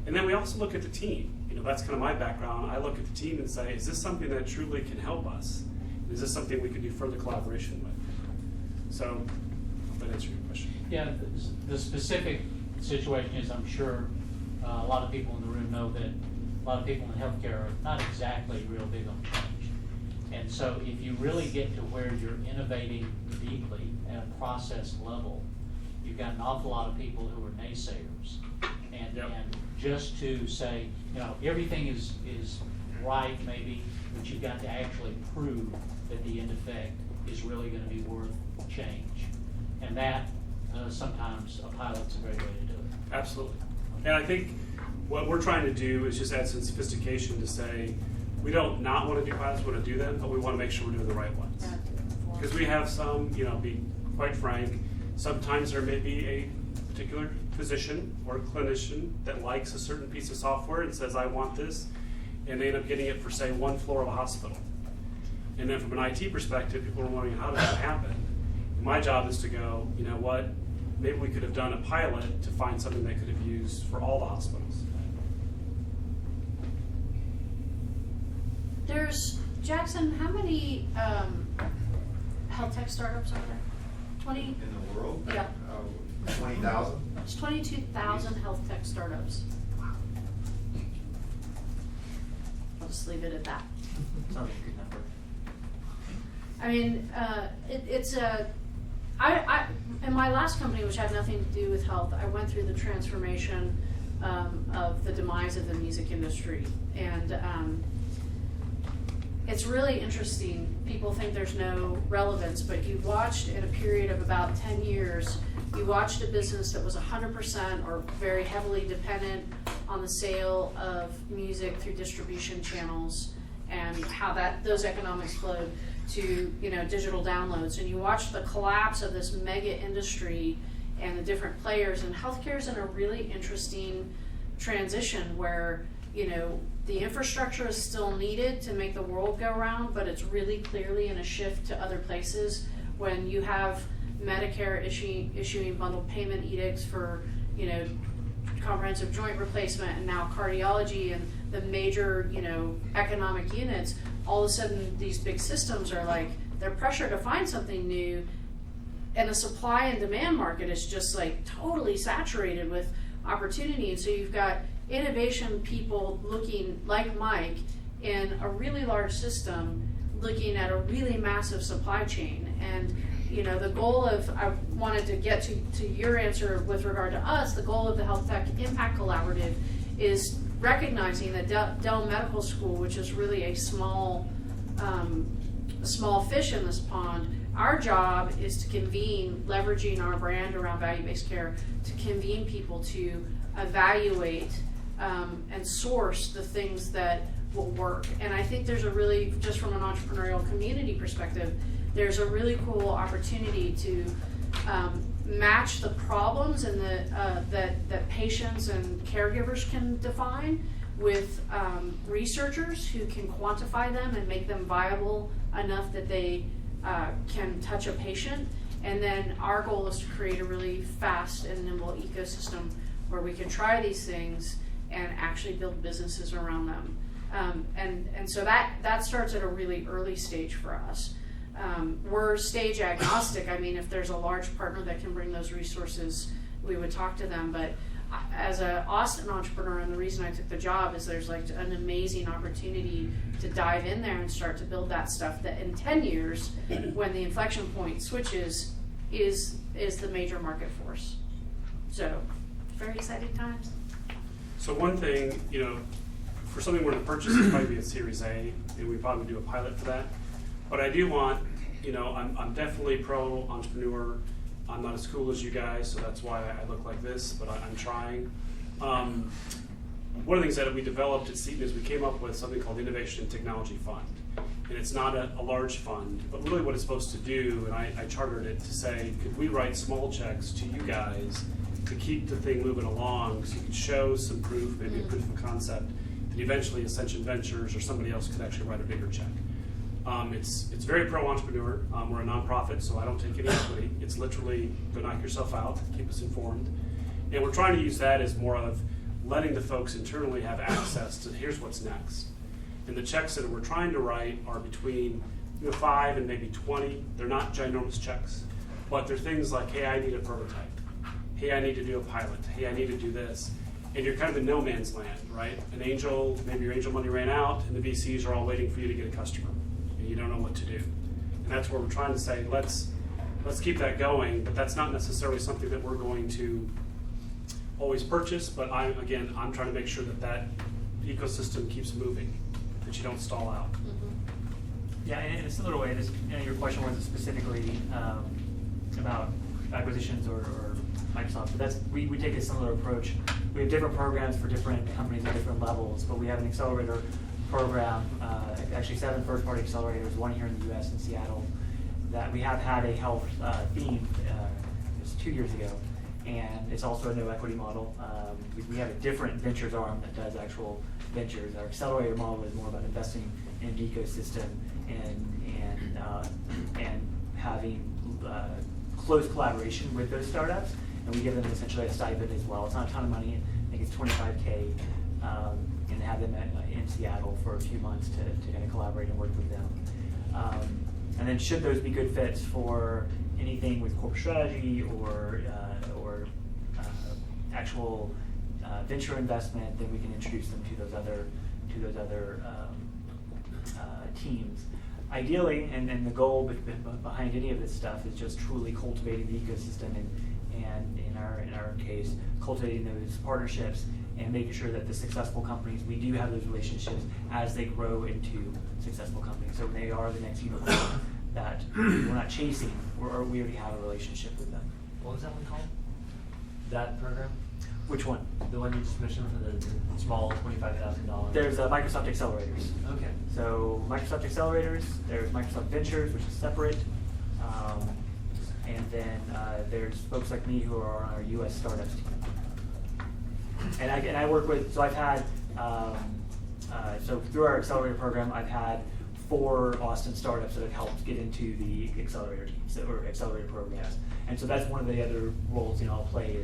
And then we also look at the team. That's kind of my background. I look at the team and say, is this something that truly can help us? Is this something we could do further collaboration with? So, hope that answers your question. Yeah, the specific situation is, I'm sure a lot of people in the room know that a lot of people in healthcare are not exactly real big on change. And so if you really get to where you're innovating deeply at a process level, you've got an awful lot of people who are naysayers. And just to say, everything is right maybe, but you've got to actually prove that the end effect is really going to be worth change. And that sometimes a pilot's a great way to do it. Absolutely. And I think what we're trying to do is just add some sophistication to say, we don't not want to do pilots, we want to do them, but we want to make sure we're doing the right ones. Because we have some, be quite frank, sometimes there may be a particular physician or a clinician that likes a certain piece of software and says, I want this, and they end up getting it for, say, one floor of a hospital. And then from an IT perspective, people are wondering, how does that happen? And my job is to go, you know what, maybe we could have done a pilot to find something they could have used for all the hospitals. There's, Jackson, how many health tech startups are there? 20? In the world? Yeah. 20,000? There's 22,000 health tech startups. I'll just leave it at that. Sounds like a good number. I mean, in my last company, which had nothing to do with health, I went through the transformation of the demise of the music industry. And it's really interesting. People think there's no relevance, but you watched in a period of about 10 years, you watched a business that was 100% or very heavily dependent on the sale of music through distribution channels and how those economics flowed to digital downloads. And you watched the collapse of this mega industry and the different players. And healthcare is in a really interesting transition where the infrastructure is still needed to make the world go round, but it's really clearly in a shift to other places. When you have Medicare issuing bundled payment edicts for, comprehensive joint replacement and now cardiology and the major, economic units, all of a sudden these big systems are like, they're pressured to find something new, and the supply and demand market is just like totally saturated with opportunity. And so you've got innovation people looking like Mike in a really large system, looking at a really massive supply chain. And the goal of, I wanted to get to your answer with regard to us, the goal of the Health Tech Impact Collaborative is recognizing that Dell Medical School, which is really a small fish in this pond, our job is to convene, leveraging our brand around value-based care, to convene people to evaluate and source the things that will work. And I think there's a really, just from an entrepreneurial community perspective, there's a really cool opportunity to match the problems and that patients and caregivers can define with researchers who can quantify them and make them viable enough that they can touch a patient. And then our goal is to create a really fast and nimble ecosystem where we can try these things and actually build businesses around them. And so that starts at a really early stage for us. We're stage agnostic. I mean, if there's a large partner that can bring those resources, we would talk to them. But as an Austin entrepreneur, and the reason I took the job is there's like an amazing opportunity to dive in there and start to build that stuff that in 10 years, when the inflection point switches, is the major market force. So, very exciting times. So one thing, for something we're to purchase, it'd probably be a Series A, and we probably do a pilot for that. But I do want, I'm definitely pro-entrepreneur. I'm not as cool as you guys, so that's why I look like this, but I'm trying. One of the things that we developed at Seton is we came up with something called the Innovation and Technology Fund. And it's not a large fund, but really what it's supposed to do, and I chartered it to say, could we write small checks to you guys to keep the thing moving along so you could show some proof, maybe a proof of concept, that eventually Ascension Ventures or somebody else could actually write a bigger check. It's very pro-entrepreneur. We're a nonprofit, so I don't take any equity. It's literally go knock yourself out, keep us informed. And we're trying to use that as more of letting the folks internally have access to here's what's next. And the checks that we're trying to write are between 5 and maybe 20. They're not ginormous checks, but they're things like, hey, I need a prototype. Hey, I need to do a pilot. Hey, I need to do this. And you're kind of in no man's land, right? Maybe your angel money ran out, and the VCs are all waiting for you to get a customer. You don't know what to do. And that's where we're trying to say, let's keep that going, but that's not necessarily something that we're going to always purchase, but I'm trying to make sure that ecosystem keeps moving, that you don't stall out. Mm-hmm. Yeah, and in a similar way, your question wasn't specifically about acquisitions or Microsoft, but we take a similar approach. We have different programs for different companies at different levels, but we have an accelerator program, actually 7 first-party accelerators, 1 here in the U.S. in Seattle, that we have had a health theme. It was 2 years ago, and it's also a no equity model. We have a different ventures arm that does actual ventures. Our accelerator model is more about investing in the ecosystem and having close collaboration with those startups, and we give them essentially a stipend as well. It's not a ton of money. I think it's $25K. And have them in Seattle for a few months to kind of collaborate and work with them. And then should those be good fits for anything with corporate strategy or actual venture investment, then we can introduce them to those other teams. Ideally, and the goal behind any of this stuff is just truly cultivating the ecosystem and in our case, cultivating those partnerships and making sure that the successful companies, we do have those relationships as they grow into successful companies. So they are the next unicorn that we're not chasing, or we already have a relationship with them. What was that one called? That program? Which one? The one you just mentioned for the small $25,000? There's Microsoft Accelerators. Okay. So Microsoft Accelerators, there's Microsoft Ventures, which is separate. And then there's folks like me who are on our U.S. startups team. And I work with, so I've had So through our accelerator program, I've had 4 Austin startups that have helped get into the accelerator teams or accelerator programs. And so that's one of the other roles I'll play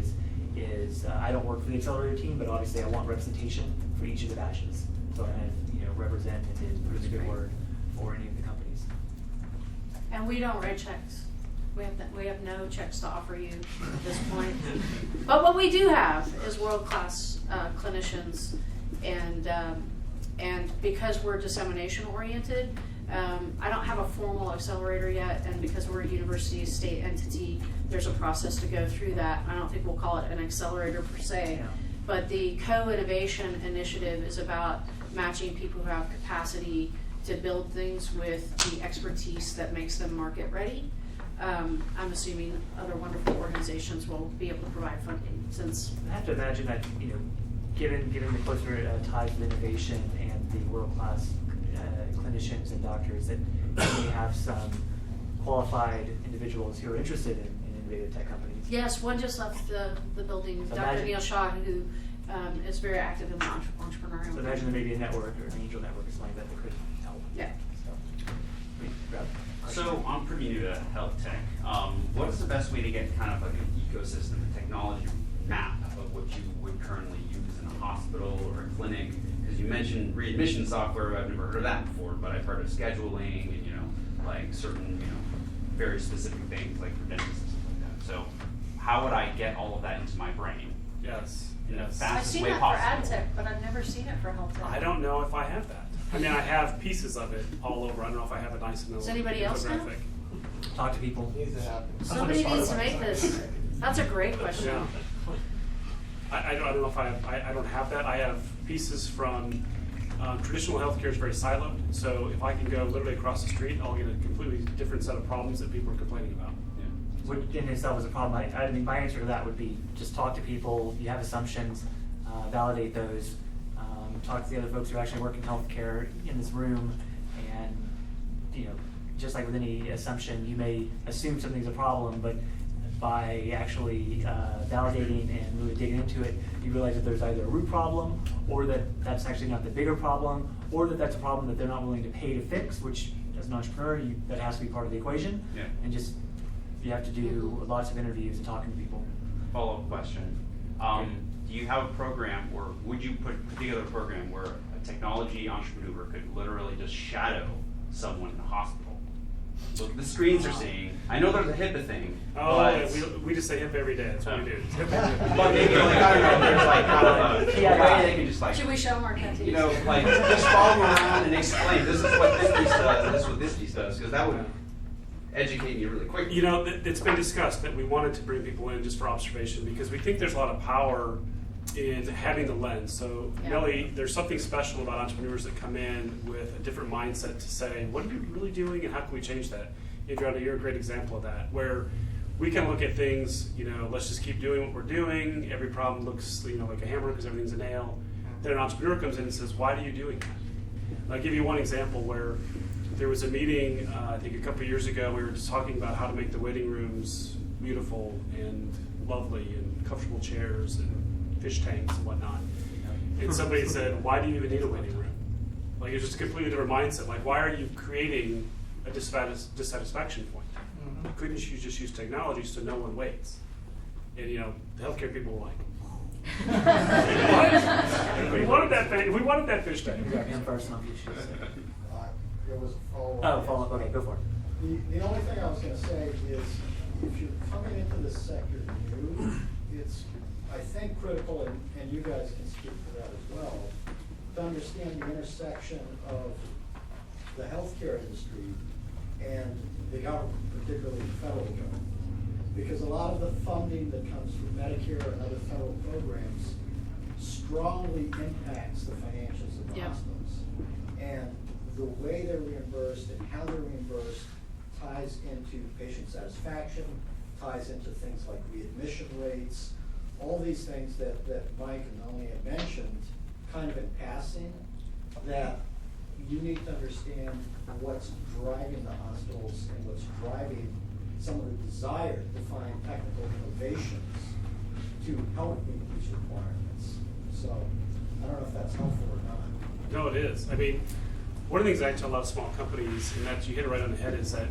is I don't work for the accelerator team, but obviously I want representation for each of the batches. So I represent and put in a good word for any of the companies. And we don't write checks. We have no checks to offer you at this point. But what we do have is world-class clinicians, and because we're dissemination oriented, I don't have a formal accelerator yet, and because we're a university state entity, there's a process to go through that. I don't think we'll call it an accelerator per se, but the co-innovation initiative is about matching people who have capacity to build things with the expertise that makes them market ready. I'm assuming other wonderful organizations will be able to provide funding, since I have to imagine that given the closer ties with innovation and the world-class clinicians and doctors, that you may have some qualified individuals who are interested in innovative tech companies. yes, one just left the building, So Dr. imagine- Neil Shaw, who is very active in the entrepreneurial. So imagine there may be a network or an angel network or something that could help. Yeah. So I'm pretty new to health tech. What is the best way to get kind of like an ecosystem, a technology map of what you would currently use in a hospital or a clinic? Because you mentioned readmission software. I've never heard of that before, but I've heard of scheduling and like certain very specific things like for dentists and stuff like that. So how would I get all of that into my brain Yes. in the I've fastest seen way that possible? for ad tech, but I've never seen it for health tech. I don't know if I have that. I mean, I have pieces of it all over. I don't know if I have a nice enough Does anybody else know? infographic. Talk to people. Somebody needs to make this. That's a great question. Yeah. I don't know if I don't have that. I have pieces from traditional healthcare is very siloed. So if I can go literally across the street, I'll get a completely different set of problems that people are complaining about. Which in itself is a problem. I mean, my answer to that would be just talk to people. You have assumptions, validate those. Talk to the other folks who actually work in healthcare in this room, and just like with any assumption, you may assume something's a problem, but by actually validating and really digging into it, you realize that there's either a root problem, or that that's actually not the bigger problem, or that that's a problem that they're not willing to pay to fix, which as an entrepreneur, that has to be part of the equation. Yeah. And just, you have to do lots of interviews and talking to people. Follow-up question. Do you have a program, or would you put together a program where a technology entrepreneur could literally just shadow someone in a hospital? Look, the screens are seeing. I know there's a HIPAA thing, Oh, but we just say HIP every day. That's what we do. It's HIP every day. but maybe like I don't know. There's like kind of a way they can just like Should we show them our tattoos? like just follow them around and explain this is what this piece does and this is what this piece does, because that would educate me really quickly. It's been discussed that we wanted to bring people in just for observation because we think there's a lot of power in having the lens. So really, there's something special about entrepreneurs that come in with a different mindset to say, what are you really doing and how can we change that? Adriana, you're a great example of that, where we can look at things, let's just keep doing what we're doing. Every problem looks, like a hammer because everything's a nail. Then an entrepreneur comes in and says, why are you doing that? I'll give you one example where there was a meeting, I think a couple of years ago, we were just talking about how to make the waiting rooms beautiful and lovely and comfortable chairs and fish tanks and whatnot. And somebody said, why do you even need a waiting room? Like, it's just a completely different mindset. Like, why are you creating a dissatisfaction point? Couldn't you just use technology so no one waits? And, the healthcare people were like, we wanted that fish tank. And personal issues. There was a follow-up. Oh, follow-up. Okay, go for it. The only thing I was gonna say is, if you're coming into this sector new, it's, I think, critical, and you guys can speak to that as well, to understand the intersection of the healthcare industry and the government, particularly the federal government. Because a lot of the funding that comes from Medicare and other federal programs strongly impacts the financials of the hospitals. And the way they're reimbursed and how they're reimbursed ties into patient satisfaction, ties into things like readmission rates, all these things that Mike and Melanie had mentioned, kind of in passing, that you need to understand what's driving the hospitals and what's driving some of the desire to find technical innovations to help meet these requirements. So I don't know if that's helpful or not. No, it is. I mean, one of the things I tell a lot of small companies, and that you hit it right on the head, is that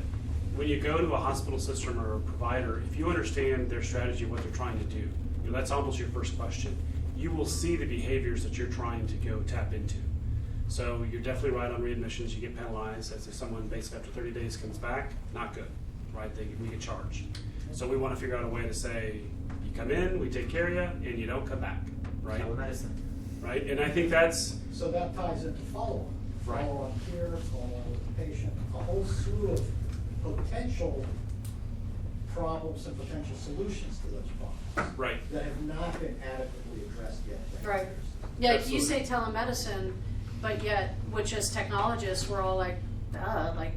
when you go to a hospital system or a provider, if you understand their strategy, what they're trying to do, you know, that's almost your first question. You will see the behaviors that you're trying to go tap into. So you're definitely right on readmissions. You get penalized as if someone basically after 30 days comes back, not good, right? We get charged. So we want to figure out a way to say, you come in, we take care of you, and you don't come back, right? Telemedicine. Right, and I think that's, So that ties into follow-on. Right. Follow-on care, follow-on with the patient, a whole slew of potential problems and potential solutions to those problems. right. That have not been adequately addressed yet. Right. Yeah, you say telemedicine, but yet, which as technologists, we're all like, like,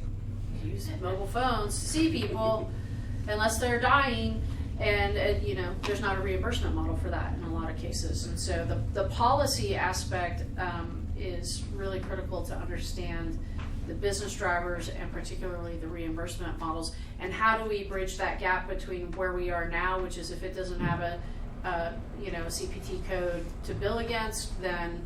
use mobile phones to see people unless they're dying. And you know, there's not a reimbursement model for that in a lot of cases. And so the policy aspect is really critical to understand the business drivers and particularly the reimbursement models. And how do we bridge that gap between where we are now, which is if it doesn't have a CPT code to bill against, then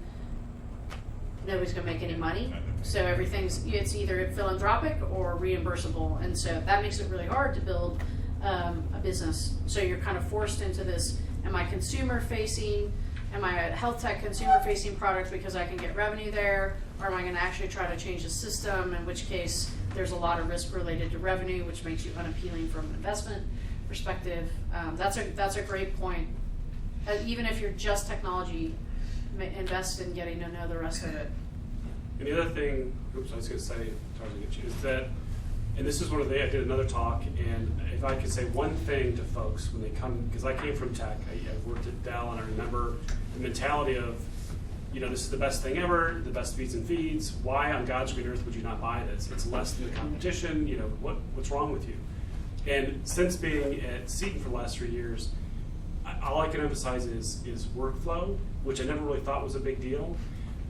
nobody's going to make any money. So it's either philanthropic or reimbursable. And so that makes it really hard to build a business. So you're kind of forced into this, am I consumer facing? Am I a health tech consumer facing product because I can get revenue there? Or am I going to actually try to change the system, in which case there's a lot of risk related to revenue, which makes you unappealing from an investment perspective. That's a great point. Even if you're just technology, invest in getting to know the rest of it. And the other thing, I was going to say, is that, and this is one of the, I did another talk, and if I could say one thing to folks when they come, because I came from tech, I've worked at Dell, and I remember the mentality of, this is the best thing ever, the best feeds and feeds. Why on God's green earth would you not buy this? It's less than the competition. What's wrong with you? And since being at Seton for the last 3 years, all I can emphasize is workflow, which I never really thought was a big deal.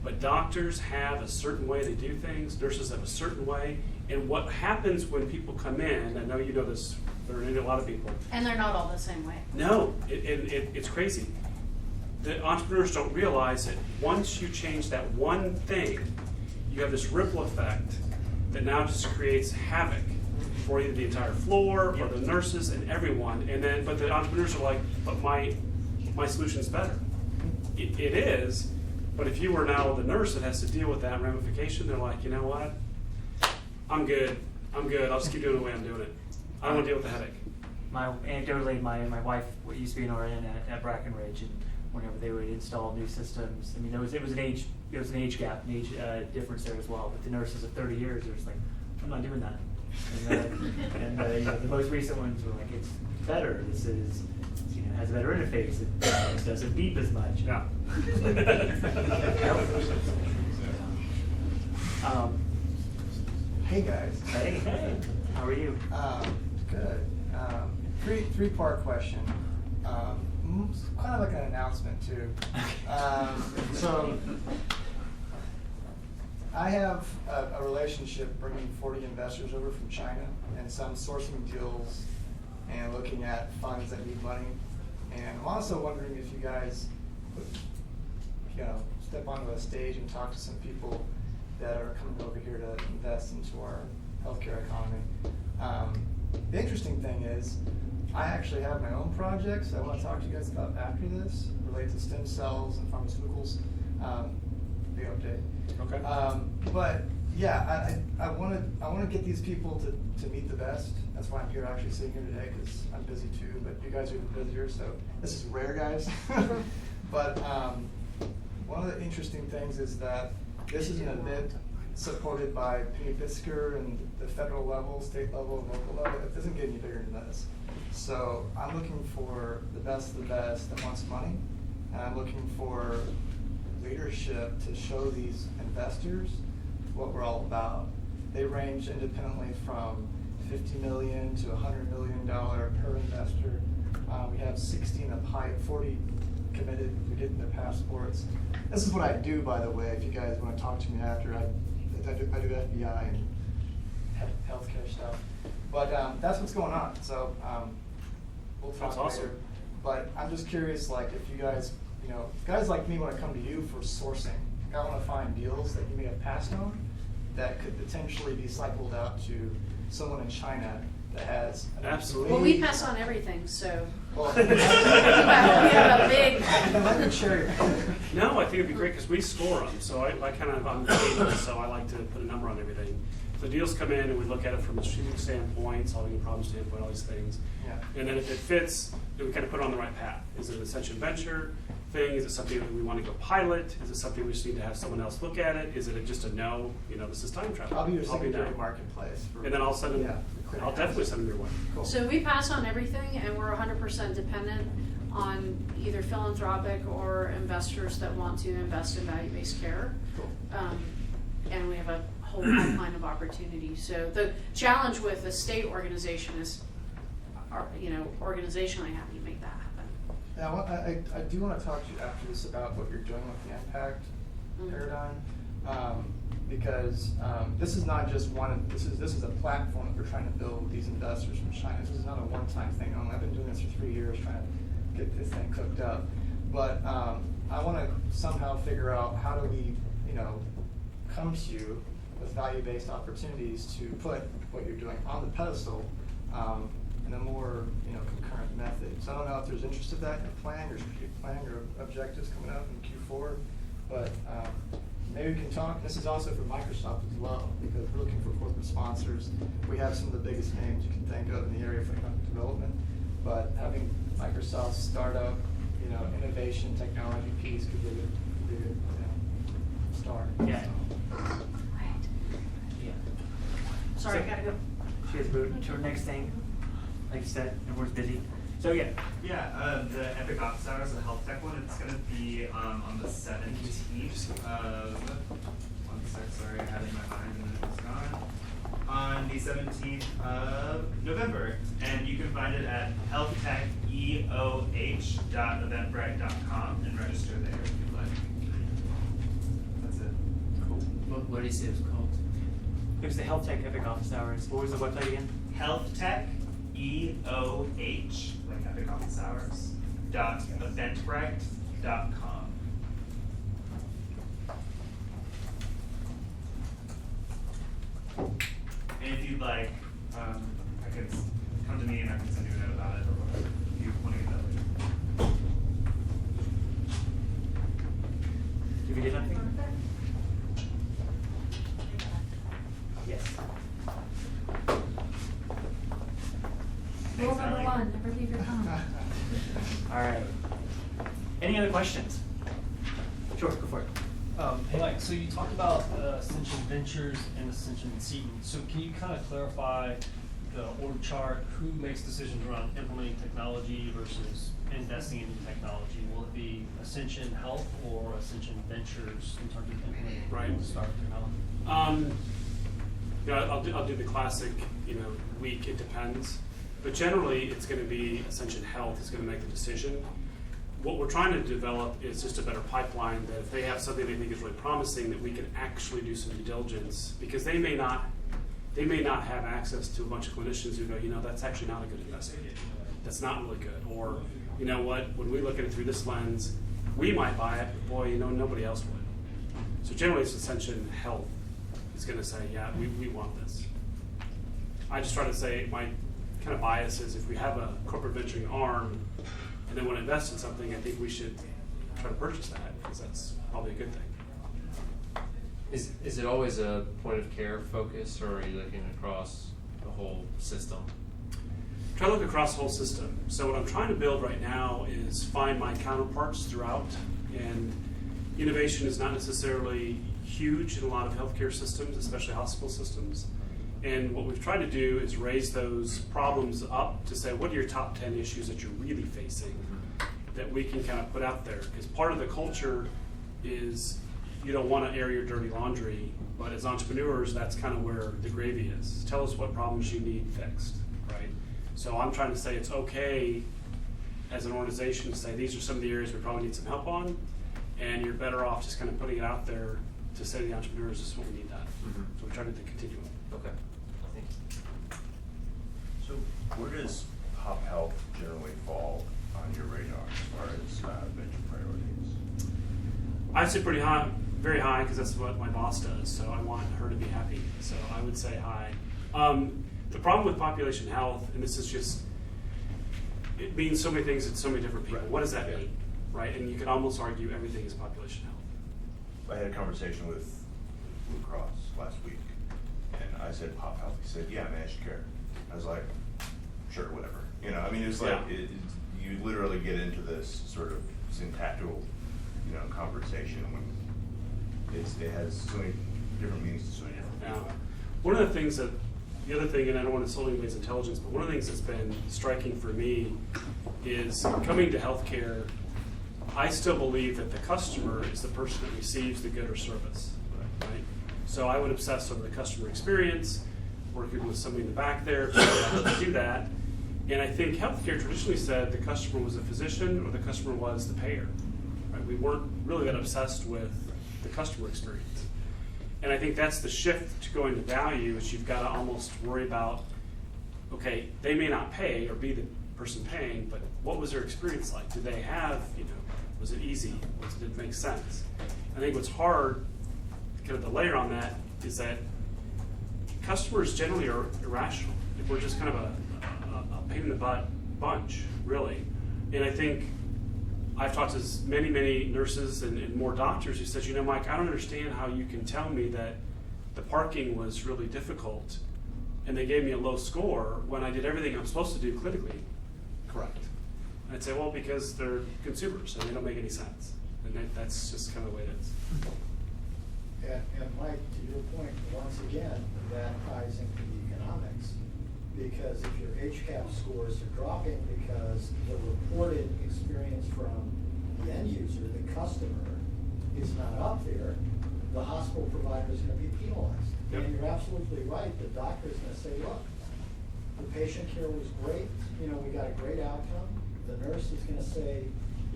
But doctors have a certain way they do things. Nurses have a certain way. And what happens when people come in, I know you know this, there are a lot of people. And they're not all the same way. No, it's crazy. The entrepreneurs don't realize that once you change that one thing, you have this ripple effect that now just creates havoc for either the entire floor or the nurses and everyone. But the entrepreneurs are like, but my solution's better. It is, but if you were now the nurse that has to deal with that ramification, they're like, you know what? I'm good. I'll just keep doing it the way I'm doing it. I don't want to deal with the headache. Anecdotally, my wife used to be an RN at Brackenridge, and whenever they would install new systems, I mean, it was an age gap, an age difference there as well. But the nurses of 30 years, they're just like, I'm not doing that. And the most recent ones were like, it's better. This is, has a better interface. It doesn't beep as much. Yeah. Hey guys. Hey, how are you? Good. Three-part question. Kind of like an announcement too. So I have a relationship bringing 40 investors over from China, and so I'm sourcing deals and looking at funds that need money. And I'm also wondering if you guys would, step onto a stage and talk to some people that are coming over here to invest into our healthcare economy. The interesting thing is, I actually have my own projects I want to talk to you guys about after this, related to stem cells and pharmaceuticals. Big update. Okay. But yeah, I want to get these people to meet the best. That's why I'm here actually sitting here today, because I'm busy too. But you guys are busier, so this is rare, guys. But one of the interesting things is that this is an event supported by Penny Fisker and the federal level, state level, and local level. It doesn't get any bigger than this. So I'm looking for the best of the best that wants money, and I'm looking for leadership to show these investors what we're all about. They range independently from $50 million to $100 million per investor. We have 16 of height, 40 committed. We're getting their passports. This is what I do, by the way, if you guys want to talk to me after. I do FBI and healthcare stuff. But that's what's going on. So we'll talk That's awesome. later. But I'm just curious, like, if you guys you know, guys like me want to come to you for sourcing. I want to find deals that you may have passed on that could potentially be cycled out to someone in China that has an Absolutely. Well, we pass on everything, so. Well, we have a big. Let me cherry pick. No, I think it'd be great because we score them. So I kind of, I'm creative, so I like to put a number on everything. So deals come in and we look at it from a strategic standpoint, solving a problem standpoint, all these things. Yeah. And then if it fits, then we kind of put it on the right path. Is it an Ascension venture thing? Is it something that we want to go pilot? Is it something we just need to have someone else look at it? Is it just a no? You know, this is time travel. I'll be your no. secondary marketplace. And then I'll send them. Yeah, I'll definitely send them your way. Cool. So we pass on everything, and we're 100% dependent on either philanthropic or investors that want to invest in value-based care. Cool. And we have a whole pipeline of opportunities. So the challenge with a state organization is, you know, organizationally, how do you make that happen? Now, I do want to talk to you after this about what you're doing with the impact paradigm, because this is not just one. This is a platform that we're trying to build with these investors from China. This is not a one-time thing only. I've been doing this for 3 years, trying to get this thing cooked up. But I want to somehow figure out how do we, you know, come to you with value-based opportunities to put what you're doing on the pedestal in a more, you know, concurrent method. So I don't know if there's interest of that in your plan, your strategic plan, your objectives coming up in Q4, but maybe we can talk. This is also for Microsoft as well, because we're looking for corporate sponsors. We have some of the biggest names you can think of in the area for economic development, but having Microsoft startup, you know, innovation, technology piece could be a good you know, start. Yeah. Sorry, I gotta go. She has moved to her next thing. Like you said, everyone's busy. So yeah. Yeah, the Epic Ops Hours, the health tech one, it's gonna be on the 17th of, 1 sec, sorry, I had it in my mind and then it's gone. On the 17th of November, and you can find it at healthtech.eventbrite.com and register there if you'd like. That's it. Cool. What did he say it was called? It was the Health Tech Epic Office Hours. What was the website again? Health Tech, EOH, like Epic Office Hours, .eventbrite.com. And if you'd like, I could come to me and I can send you a note about it or whatever, if you want to get that later. Did we get something? Yes. Rule number 1, never leave your phone. All right. Any other questions? Sure, go for it. Hey Mike, so you talked about Ascension Ventures and Ascension Seaton. So can you kind of clarify the org chart? Who makes decisions around implementing technology versus investing in new technology? Will it be Ascension Health or Ascension Ventures in terms of implementing start technology? Yeah, I'll do the classic, you know, week, it depends. But generally, it's going to be Ascension Health is going to make the decision. What we're trying to develop is just a better pipeline that if they have something they think is really promising, that we can actually do some due diligence, because they may not have access to a bunch of clinicians who go, you know, that's actually not a good investment. That's not really good. Or, you know what, when we look at it through this lens, we might buy it, but boy, you know, nobody else would. So generally, it's Ascension Health is going to say, yeah, we want this. I just try to say my kind of bias is if we have a corporate venturing arm and they want to invest in something, I think we should try to purchase that, because that's probably a good thing. Is it always a point of care focus, or are you looking across the whole system? Try to look across the whole system. So what I'm trying to build right now is find my counterparts throughout, and innovation is not necessarily huge in a lot of healthcare systems, especially hospital systems. And what we've tried to do is raise those problems up to say, what are your top 10 issues that you're really facing that we can kind of put out there? Because part of the culture is you don't want to air your dirty laundry, but as entrepreneurs, that's kind of where the gravy is. Tell us what problems you need fixed, right? So I'm trying to say it's okay as an organization to say these are some of the areas we probably need some help on, and you're better off just kind of putting it out there to say to the entrepreneurs, this is what we need done. So we try to continue it. Okay. Thank you. So where does Hop Health generally fall on your radar as far as venture priority? I say pretty high, very high, because that's what my boss does, so I want her to be happy, so I would say high. The problem with population health, and this is just, it means so many things to so many different people. Right. What does that mean, right? And you could almost argue everything is population health. I had a conversation with Blue Cross last week, and I said, Pop Health. He said, yeah, managed care. I was like, sure, whatever. You know, I mean, it's like, Yeah. you literally get into this sort of syntactical, you know, conversation when it has so many different meanings to so many different Now, people. one of the things that, the other thing, and I don't want to insult anybody's intelligence, but one of the things that's been striking for me is coming to healthcare, I still believe that the customer is the person that receives the good or service, right? So I would obsess over the customer experience, working with somebody in the back there to do that. And I think healthcare traditionally said the customer was the physician or the customer was the payer, right? We weren't really that obsessed with the customer experience. And I think that's the shift to going to value, is you've got to almost worry about, okay, they may not pay or be the person paying, but what was their experience like? Did they have, you know, was it easy? Did it make sense? I think what's hard, kind of the layer on that, is that customers generally are irrational. We're just kind of a pain in the butt bunch, really. And I think I've talked to many, many nurses and more doctors who said, you know, Mike, I don't understand how you can tell me that the parking was really difficult and they gave me a low score when I did everything I'm supposed to do clinically correct. And I'd say, well, because they're consumers and they don't make any sense. And that's just kind of the way it is. And Mike, to your point, once again, that ties into the economics. Because if your HCAP scores are dropping because the reported experience from the end user, the customer, is not up there, the hospital provider is going to be penalized. Yep. And you're absolutely right. The doctor is going to say, look, the patient care was great. You know, we got a great outcome. The nurse is going to say,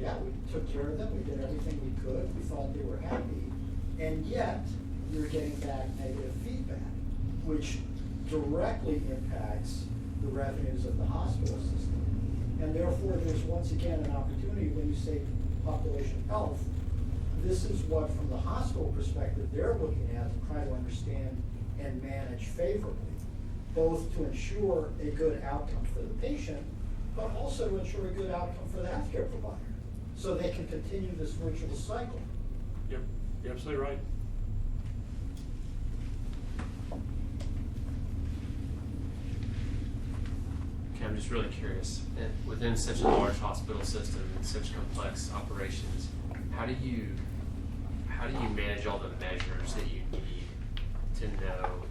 yeah, we took care of them. We did everything we could. We thought they were happy. And yet, you're getting back negative feedback, which directly impacts the revenues of the hospital system. And therefore, there's once again an opportunity when you say population health. This is what, from the hospital perspective, they're looking at to try to understand and manage favorably, both to ensure a good outcome for the patient, but also to ensure a good outcome for the healthcare provider, so they can continue this virtuous cycle. Yep, you're absolutely right. Okay, I'm just really curious. Within such a large hospital system and such complex operations, how do you manage all the measures that you need to know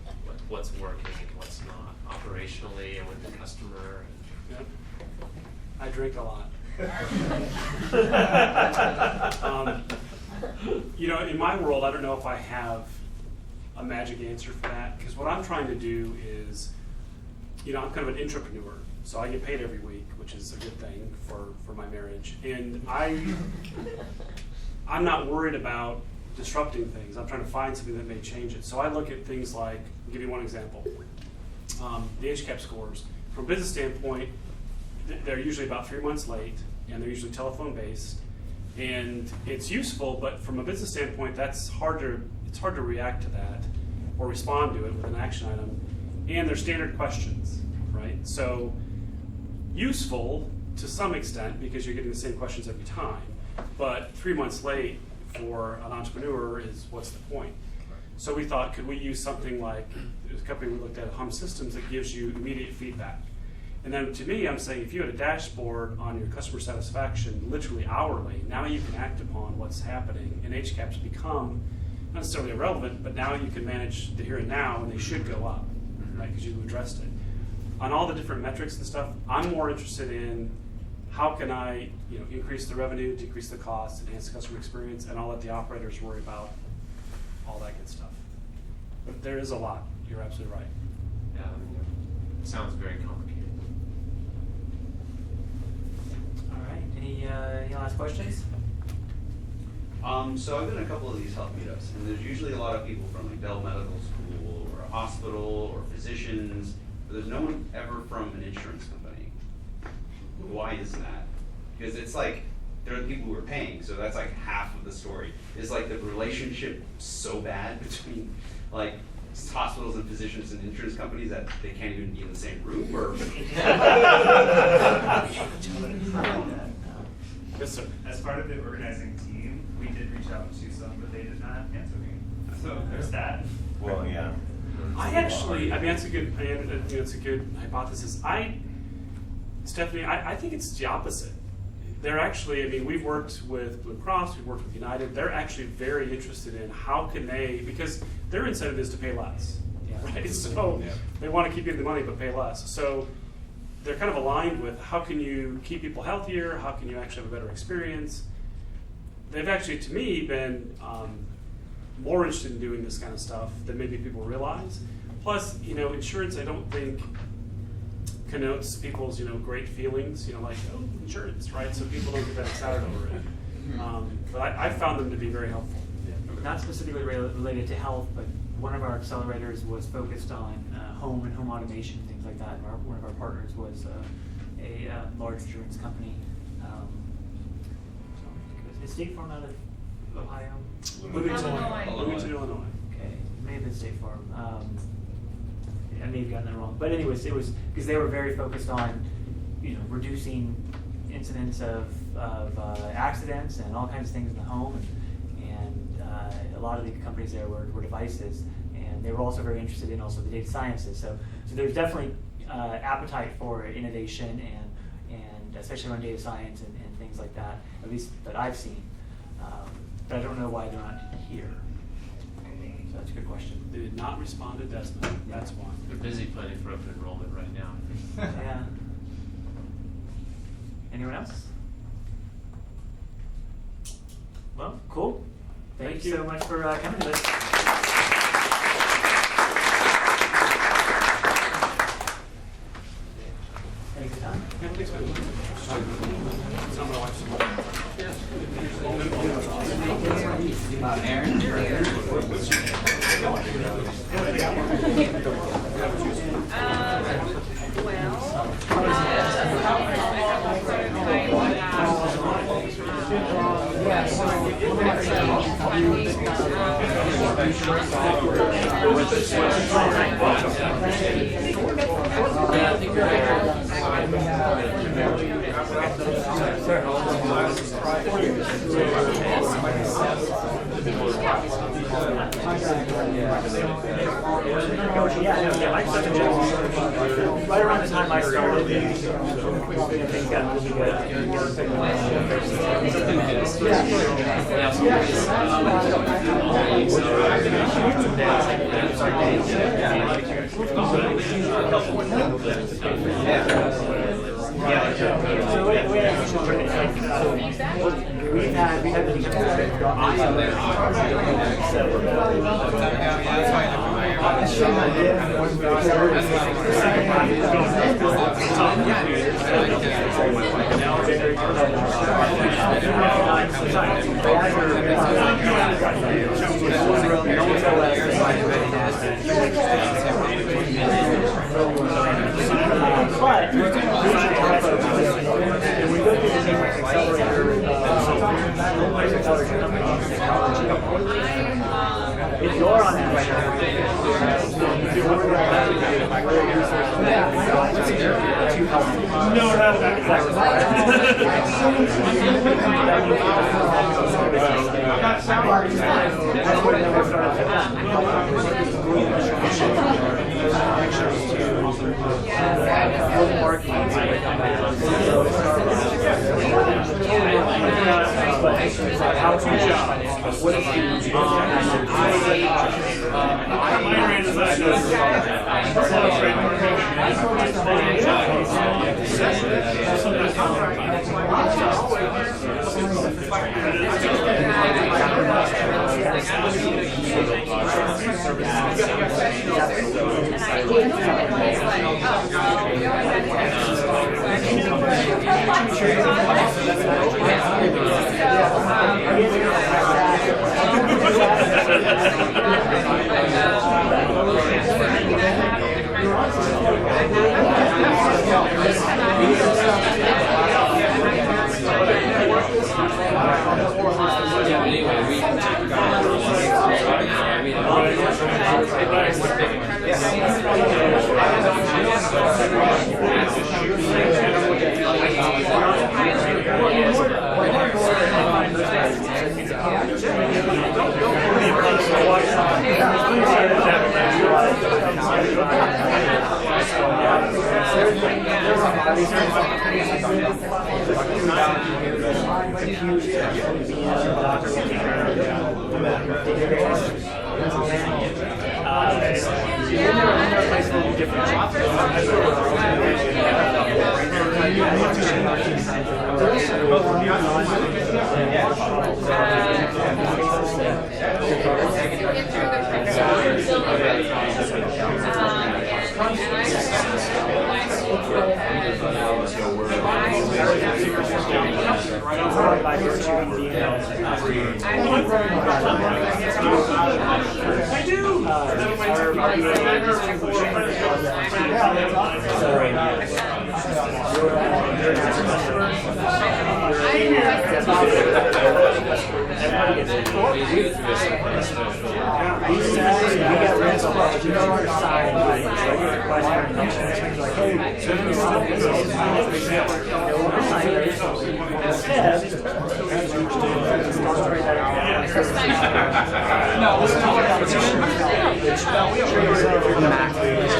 what's working and what's not operationally and with the customer? Yep. I drink a lot. You know, in my world, I don't know if I have a magic answer for that, because what I'm trying to do is, you know, I'm kind of an entrepreneur, so I get paid every week, which is a good thing for my marriage. And I'm not worried about disrupting things. I'm trying to find something that may change it. So I look at things like, I'll give you one example, the HCAP scores. From a business standpoint, they're usually about 3 months late, and they're usually telephone based. And it's useful, but from a business standpoint, it's hard to react to that or respond to it with an action item. And they're standard questions, right? So useful to some extent because you're getting the same questions every time, but 3 months late for an entrepreneur is, what's the point? So we thought, could we use something like, there's a company we looked at, Hum Systems, that gives you immediate feedback. And then to me, I'm saying, if you had a dashboard on your customer satisfaction literally hourly, now you can act upon what's happening, and HCAPs become not necessarily irrelevant, but now you can manage the here and now, and they should go up, right, because you've addressed it. On all the different metrics and stuff, I'm more interested in how can I, you know, increase the revenue, decrease the cost, enhance the customer experience, and I'll let the operators worry about all that good stuff. But there is a lot. You're absolutely right. Yeah, I mean, it sounds very complicated. All right, any last questions? So I've been in a couple of these health meetups, and there's usually a lot of people from like Dell Medical School or a hospital or physicians, but there's no one ever from an insurance company. Why is that? Because it's like, they're the people who are paying, so that's like half of the story. Is like the relationship so bad between like hospitals and physicians and insurance companies that they can't even be in the same room, or? Yes, sir. As part of the organizing team, we did reach out to some, but they did not answer me. So there's that. Well, yeah. I actually, I mean, that's a good, it's a good hypothesis. Stephanie, I think it's the opposite. They're actually, I mean, we've worked with Blue Cross, we've worked with United. They're actually very interested in how can they, because their incentive is to pay less, right? So they want to keep getting the money but pay less. So they're kind of aligned with how can you keep people healthier, how can you actually have a better experience. They've actually, to me, been more interested in doing this kind of stuff than maybe people realize. Plus, insurance, I don't think connotes people's, great feelings, like, oh, insurance, right? So people don't get that excited over it. But I found them to be very helpful. Not specifically related to health, but one of our accelerators was focused on home and home automation, things like that. One of our partners was a large insurance company. Is State Farm out of Ohio? Bloomington, Illinois. Okay, it may have been State Farm. I may have gotten that wrong. But anyways, it was because they were very focused on, reducing incidents of accidents and all kinds of things in the home. And a lot of the companies there were devices. And they were also very interested in also the data sciences. So there's definitely appetite for innovation and especially around data science and things like that, at least that I've seen. But I don't know why they're not here. So that's a good question. They did not respond to Desmond. That's why. They're busy planning for open enrollment right now. Yeah. Anyone else? Well, cool. Thank you so much for coming to this. Thanks for your time. Yeah, thanks, man. So I'm gonna watch some more. Aaron? Right around the time I started, things got really We've had if you're on that Yeah, but anyway, we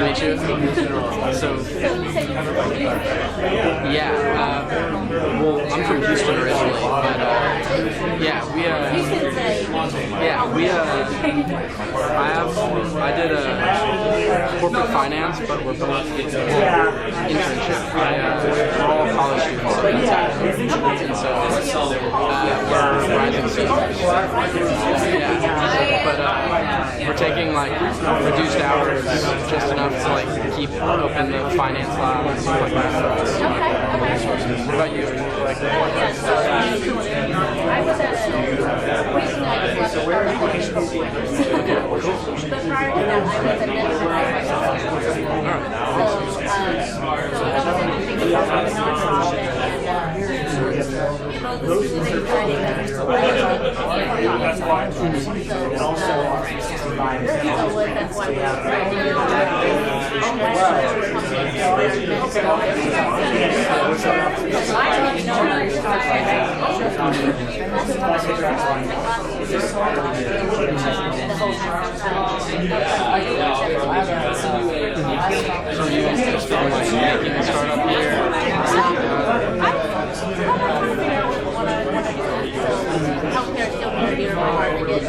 Nice to meet you. So, yeah, well, I'm from Houston originally, but I did a corporate finance, but we're both getting an internship. We're all college students, and so we're rising seniors. But we're taking like reduced hours, just enough to like keep open the finance lab and stuff like that. What about you? I was at but prior to that, I was at So you just from like making a startup here? Healthcare still going to be really hard to get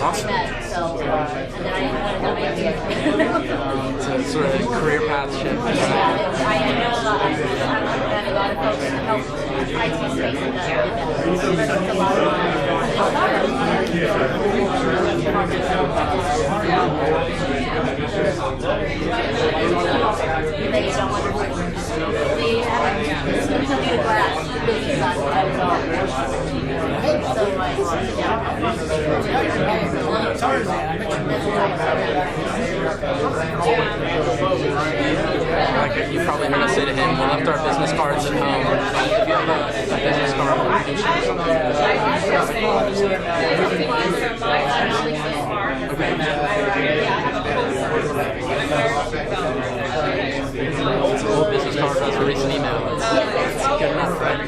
Awesome. so, and then I wanted to It's a sort of career path shift. I know a lot of folks in the health IT space that a lot of they don't want to Like you probably heard us say to him, we left our business cards at home. If you have a business card, we can share something. It's a cool business card with a recent email. It's good enough, right?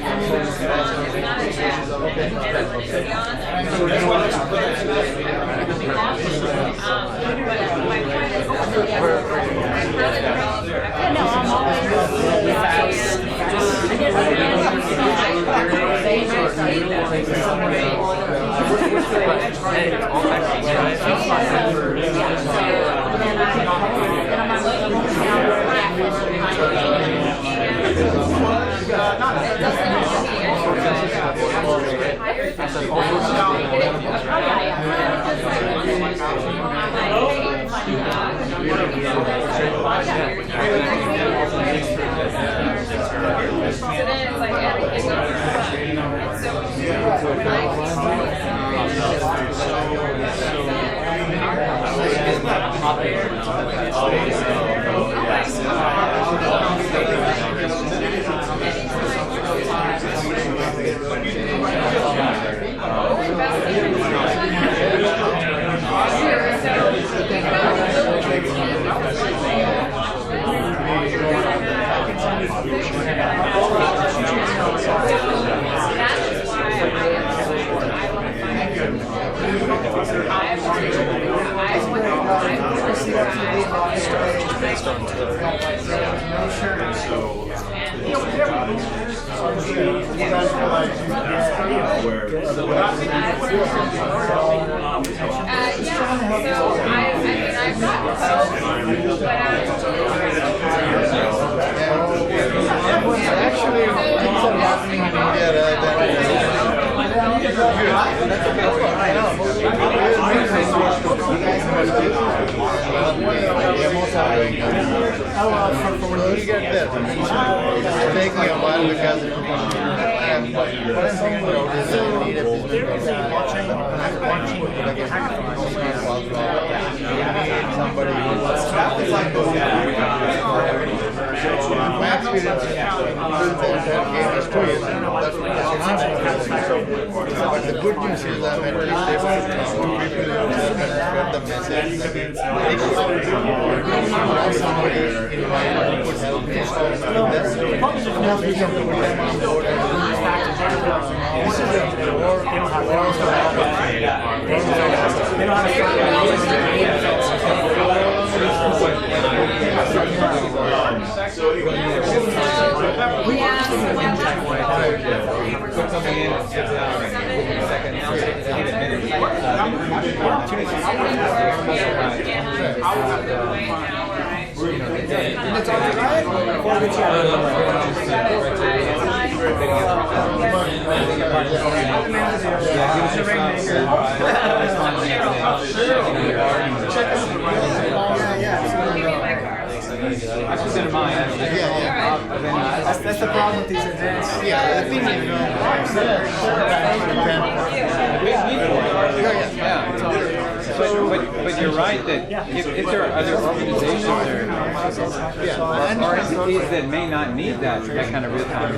post on Twitter. Actually, things are happening in India rather you get there. It's taking a while because what I'm thinking about is that you need a business somebody my experience is 2 years. That's but the good news is I'm at least able to talk to people and spread the message. Somebody in my life would help me solve this. This is a war. That's the problem with these events. Yeah, the thing is, but you're right that if there are other organizations or entities that may not need that kind of real-time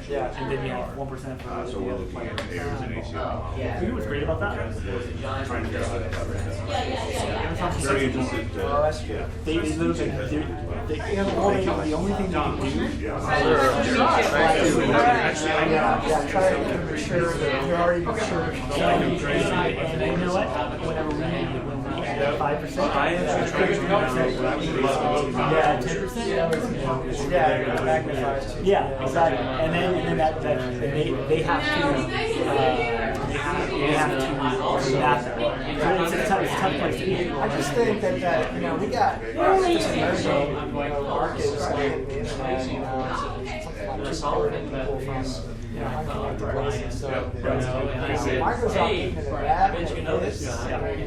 Yeah, and then you have 1% for So we're looking at payers and ACO. You know what's great about that? Trying to figure out how to cover that. Very interested. They literally, the only thing they can do try to make sure that you're already sure. And you know what? Whenever we add 5%, I actually tried to yeah, 10%. Yeah, magnifies. Yeah, exactly. And then that they have to they have to map that. So it's a tough place to be. I just think that we got just emerging markets like the internet, something like 2 billion people from places. So Microsoft even adapted this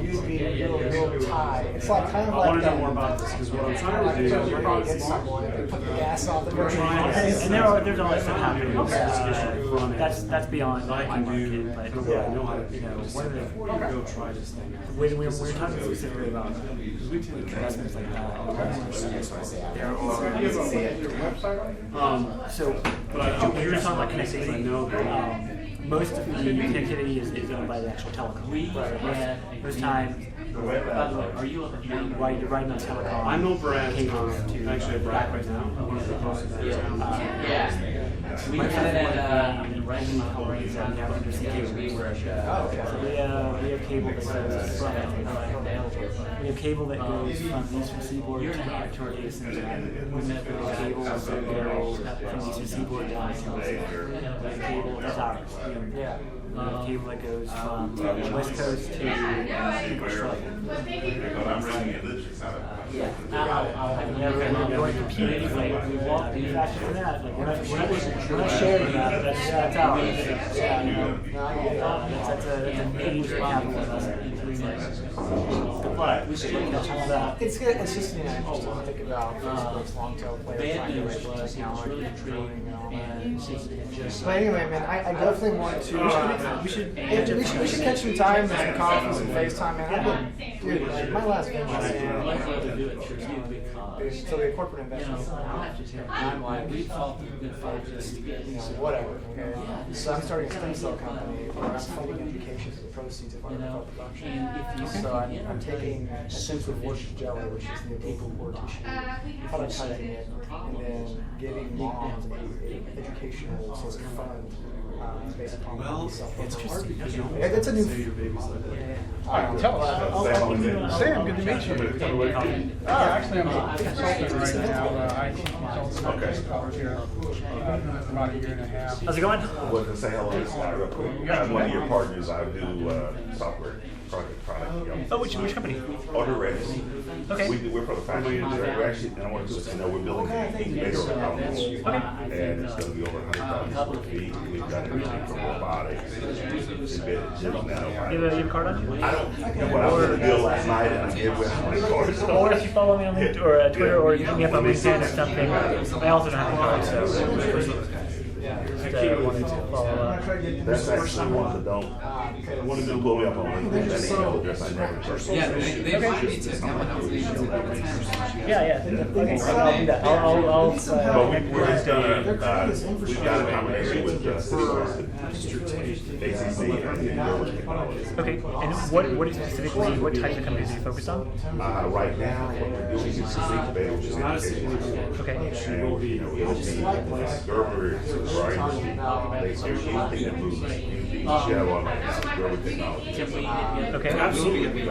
you'd be real tie. It's like kind of I like want to know more about this because what I'm trying to do you're going to get someone and put the gas on the burning. And there's all that stuff happening. That's beyond I can do. but I know how to one of the go try this thing out. when we're talking specifically about investments like that, there are so But you're talking about connectivity. I know that. Most of the connectivity is owned by the actual telecom. Most times, are you riding on telecom? I'm over at actually at Brack right now. One of the closest We have right in the companies that we have undersea cable. So we have cable that goes from we have cable that goes from the Eastern Seaboard to our data center. We have cable that goes from the Eastern Seaboard down to we have cable that's ours. We have cable that goes from the West Coast to Australia. We're going to compete anyway. We walk the factor for that. Like we're not sharing that. That's ours. That's a major capital investment into But we should look at all that. It's good. It's just interesting to think about Facebook's long tail players trying to write was technology really and true, coding and all that. and just. But anyway, man, I definitely want to. We should catch some time, some coffee, some FaceTime, man. I've been, dude, like, my last venture is to the corporate investment. And I'm like, whatever. Okay, so I'm starting a stem cell company where I'm funding education for the proceeds of our production. So I'm taking essentially worship jelly, which is the umbilical cord tissue, productizing it, and then giving moms an educational sort of fund based upon it's a new. Tell us. Sam, good to meet you. Actually, I'm a consultant right now, IT consultant here about a year and a half. How's it going? I was gonna say hello to Scott real quick. I'm one of your partners. I do software product. Oh, which company? Order Ready. Okay. We're for the factory industry. We're actually, and I want to let you know, we're building an incubator around this. And it's going to be over 100,000 square feet. We've got everything from robotics, embedded chips, You have a card on you? I don't know what I was going to build last night, and I gave away my cards. Or if you follow me on LinkedIn or Twitter or hit me up on LinkedIn or something. I also don't have any cards, so. Wanted to follow up. That's actually one of the don't. Still pull me up on LinkedIn. That email address I never checked. Yeah, they want me to come out to Yeah. Okay, so I'll do that. I'll but we're just gonna, we've got a combination with ACC and Global Technology. Okay, and what is specifically, what types of companies are you focused on? Right now, what we're doing is this incubator, which is education. Okay. And, you know, it'll be Gerber, for our industry, anything that moves, anything shell on Gerber Technology. Okay. Absolutely.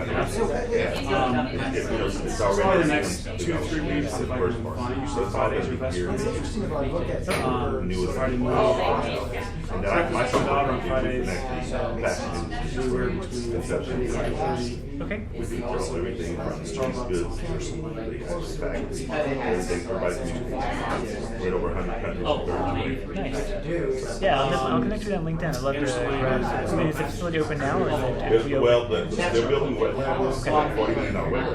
It's already For the next 2 or 3 weeks, if I can find you, so it's all Fridays are best for me. newest Friday morning. and then my son daughter on will be Fridays. anywhere between conception. Okay. We can throw everything from these goods, factories, everything, everybody's right over 100 countries. Nice. Yeah, I'll connect with you on LinkedIn. I'd love to grab. I mean, is the facility open now, or is it? Well, they're building what? $40 million web.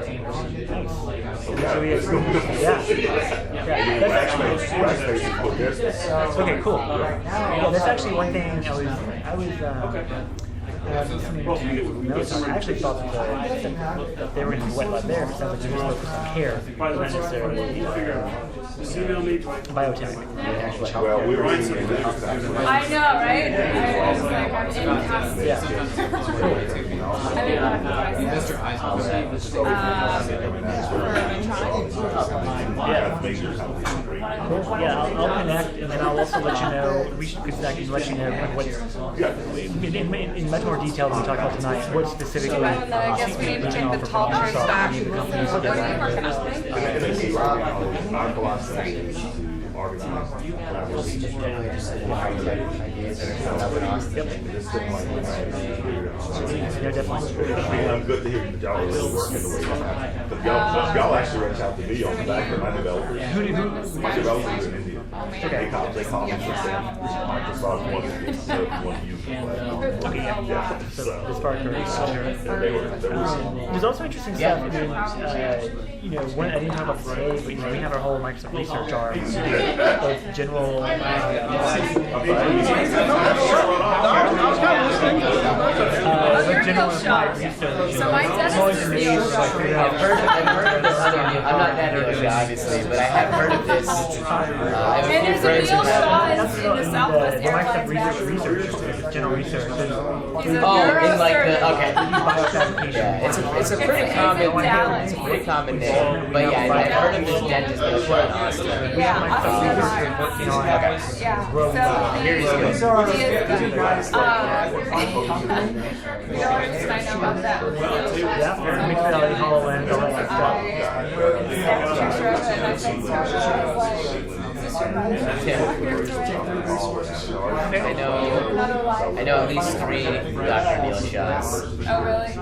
Okay, cool. Yeah, that's actually one thing I actually thought that they were going to be wet lab there, but it sounds like they're just focused on care, not necessarily biotech. Well, we were I know, right? I was like, I'm in constant. Mr. Yeah, I'll connect, and then I'll also let you know. We should connect and let you know what's in much more detail than we talked about tonight. What specifically? So then I guess we need to take the tall trades back. What are you working on? Our philosophy is to organize collaboration. Yeah, definitely. I'm good to hear that y'all are really working the way y'all have. But y'all actually reached out to me on the back of my developers. My developers in India. They call me Microsoft wants to use the Yeah. So Bizspark or there's also interesting stuff. I mean, you know, I didn't talk about this today, but you know, we have our whole Microsoft research arm, both general. General applied research. So my dentist is I've heard of this other deal. I'm not that dealership, obviously, but I have heard of this. And there's a real Shaw in the Southwest Airlines research, general research. In like the yeah, it's a pretty common name. But yeah, I've heard of this dentist dealership in Austin. Yeah, I know about that. Yeah, mixed reality, HoloLens, all that I know at least 3 Dr. Neil Shaws. Oh, really?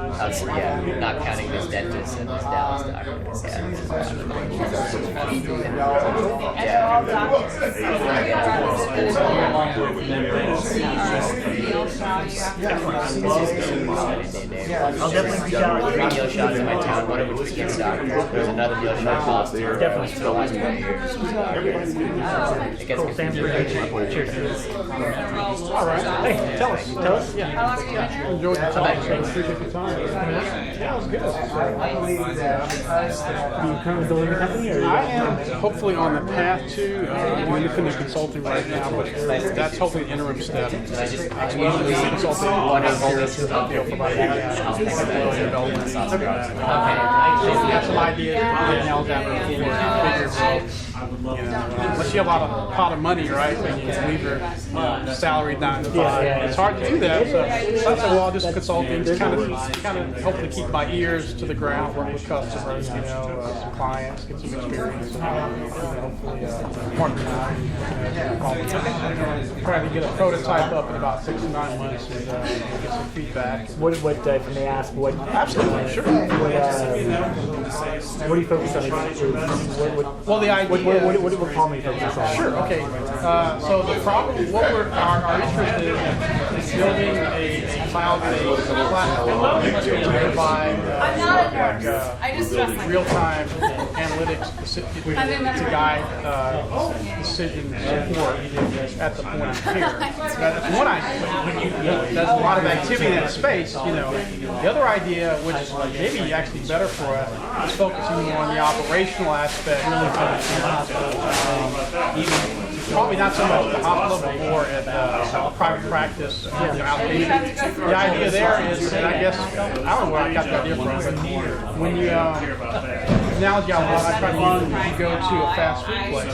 Yeah, not counting this dentist and this Dallas doctor. I'll definitely reach out. 3 meal shots in my town, one of which was Kid Stock. There's another meal shot last year. Definitely. For the last 20 years. It gets confusing. Cheers. All right. Hey, tell us. Yeah. Enjoyed the talk. Appreciate your time. Yeah, it was good. Are you currently building a company, or? I am hopefully on the path to doing independent consulting right now, but that's hopefully an interim step. Consulting one of for about development. Got some ideas, nailed down figures. Unless you have a pot of money, right, and you can leave your salary 9 to 5. It's hard to do that. So I said, well, I'll do some consulting, just kind of hopefully keep my ears to the ground, work with customers, some clients, get some experience, hopefully partner trying to get a prototype up in about 6 to 9 months and get some feedback. What if I may ask, what? Absolutely, sure. What do you focus on? Well, the idea. What problem are you focusing on? Sure. Okay. So the problem, what our interest is building a cloud-based platform to provide real-time analytics to guide decision support at the point of care. That's one idea. There's a lot of activity in that space. The other idea, which maybe actually better for us, is focusing more on the operational aspect. Probably not so much at the hospital, but more at private practice, outpatient. The idea there is, and I guess, I don't know where I got the idea from, but when you, analogy I try to use is you go to a fast food place.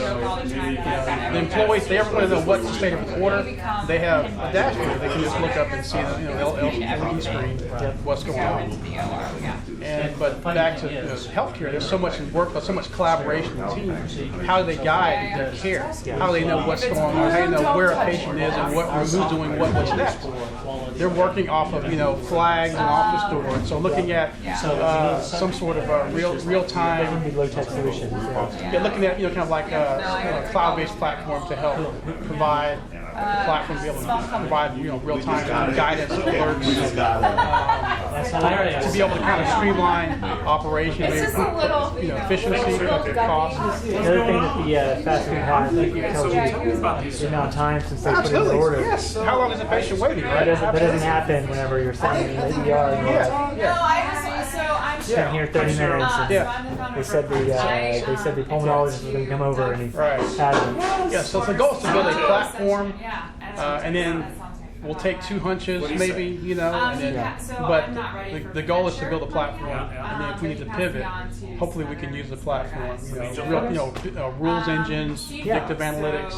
The employees, they ever want to know what's the state of the order, they have a dashboard. They can just look up and see the LED screen, what's going on. But back to healthcare, there's so much work, but so much collaboration in teams. How do they guide their care? How do they know what's going on? How do they know where a patient is and who's doing what's next? They're working off of flags and office doors. So looking at some sort of real-time low-tech solutions. Looking at kind of like a cloud-based platform to help provide a platform to be able to provide real-time guidance, alerts, to be able to kind of streamline operations, efficiency, cost. The other thing that the fast food has, it tells you the amount of time since they put in the order. Yes. How long is the patient waiting? Right? That doesn't happen whenever you're sitting in the ER. Been here 30 minutes. And they said the pulmonologist was going to come over and he hasn't. Yeah. So the goal is to build a platform, and then we'll take 2 hunches, maybe, and then. But the goal is to build a platform, and then if we need to pivot, hopefully we can use the platform. Rules engines, predictive analytics,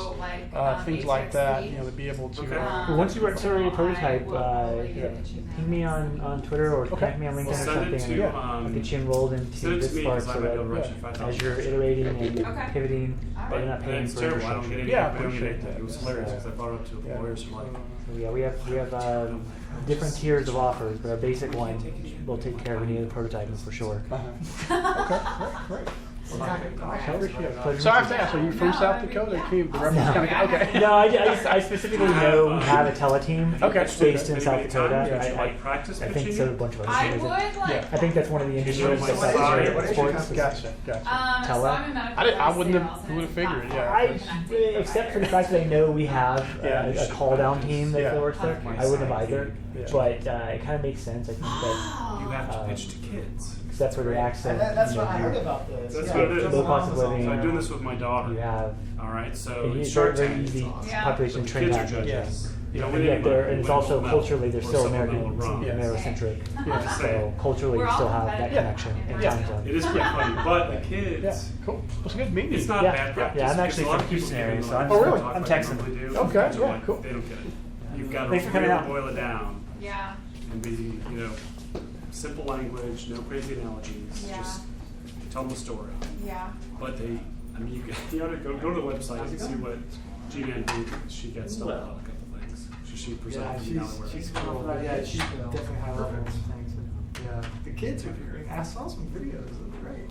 things like that. To be able to. Well, once you start your prototype, ping me on Twitter or connect me on LinkedIn or something. I'll get you enrolled into Bizspark so that as you're iterating and pivoting, but you're not paying for infrastructure. Yeah, I appreciate that. It was hilarious because I brought it up to lawyers from we have different tiers of offers, but our basic one will take care of any of the prototyping for sure. Okay, great. So I have to ask, are you from South Dakota? No, I specifically know we have a teleteam based in South Dakota. I think so. A bunch of other I think that's one of the industries that's sports. Gotcha. Tele. I wouldn't have figured it. Except for the fact that I know we have a call down team that works there. I wouldn't have either, but it kind of makes sense. I think that you have to pitch to kids. That's where the accent. That's what I heard about this. That's what it is. Low cost of living. So I'm doing this with my daughter. You have. All right. So it's very easy population trained out. Yes. And it's also culturally they're still American-centric. So culturally you still have that connection in time zone. It is pretty funny, but the kids. Cool. It's a good meeting. It's not bad practice. Yeah, I'm actually from Houston area, so I'm Texan. Okay. Yeah. Cool. They don't get it. You've got to really boil it down. Yeah. And be simple language, no crazy analogies. Just tell them a story. Yeah. But you ought to go to the website and see what G-Man did. She gets stuff out a couple things. She presented she's cool. Yeah, she's definitely high level things. Yeah, the kids are great. I saw some videos. It was great.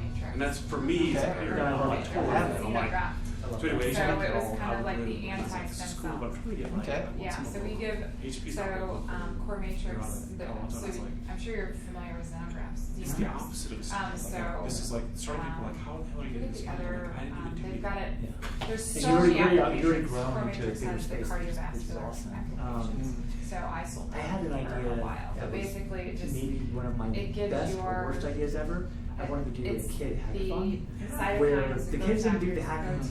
matrix. And that's, for me, it's clear. I'm like, totally, I'm like, so anyways, So I it was don't kind of know, like I the would- anti-stem it's cool, cell. but I'm trying to get like, Okay. Yeah, so we give, HP's so not good. core matrix, You're on it. so I'm sure you're familiar with xenografts. It's the opposite of a So, this is like, starting people like, how the hell are you getting this? the money? other, Like, I didn't even do they've anything. got it, there's And so you already- many you already applications. grown Core into a matrix bigger has the space, which is cardiovascular awesome. applications. So I sold I that had an for idea a while, that but was basically it just, maybe one of my it gives best or your- worst ideas ever. I wanted to do a it's kid the hackathon cytokines, where the the kids didn't do the growth hackathon. factors,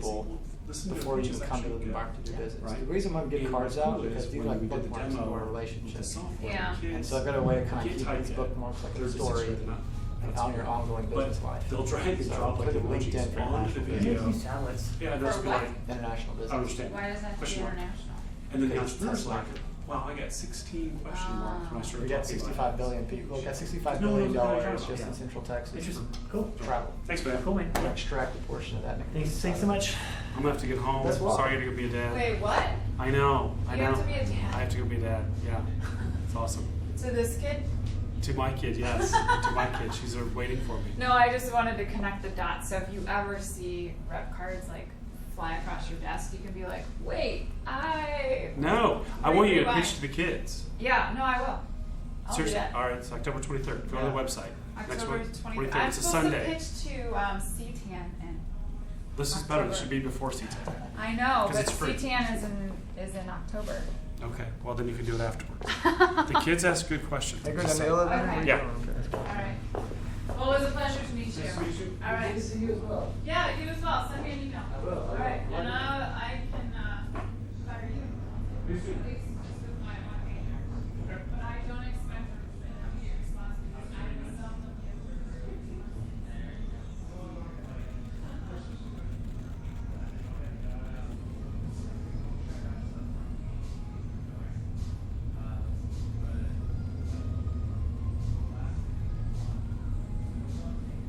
people listen to before you which is even come to actually the good. market to do business. Right. The reason why I'm getting And cards what's out cool is because these are when like we did the bookmarks demo into our with relationship. the software, Yeah. the And kids so I've got a way to kind of can't keep type these yet. bookmarks like a They're just story written up. That's on your all. ongoing But business life. they'll drag and So drop like put it emojis LinkedIn for onto the international video. business. Salads. Yeah, they'll just be like, International business. I understand. Why does that have to be Question mark. international? And then the Because entrepreneur's Tesla. like, wow, I got 16 question marks when I We started got talking 65 about it. billion people. We got 65 No one billion knows what they're dollars talking just about. in Central Texas. Interesting. Cool. Travel. Thanks, man. Cool, man. We'll extract a portion of that. and make Thanks so much. I'm gonna have to get home. That's why. Sorry, I gotta go be a dad. Wait, what? I know. I You know. have to be a dad? I have to go be a dad. Yeah, it's awesome. To this kid? To my kid, yes. To my kid, she's waiting for me. No, I just wanted to connect the dots. So if you ever see rep cards like fly across your desk, you can be like, wait, No, I want you to Rewind. pitch to the kids. Yeah, no, I will. I'll Seriously. do that. All right, it's October 23rd. Go to the website. Next October week, 23rd. 23rd. I'm It's a supposed Sunday. to pitch to CTAN and This is better. This should be before CTAN. I know, 'Cause but it's free. CTAN is in October. Okay, well then you can do it afterwards. The kids ask good questions. Hey, good Just to say- know that. Okay. Yeah. All right. Well, it was a pleasure to meet you. All right. Good to see you as well. Yeah, you as well. Send me an email. I will. All right, and I can fire you.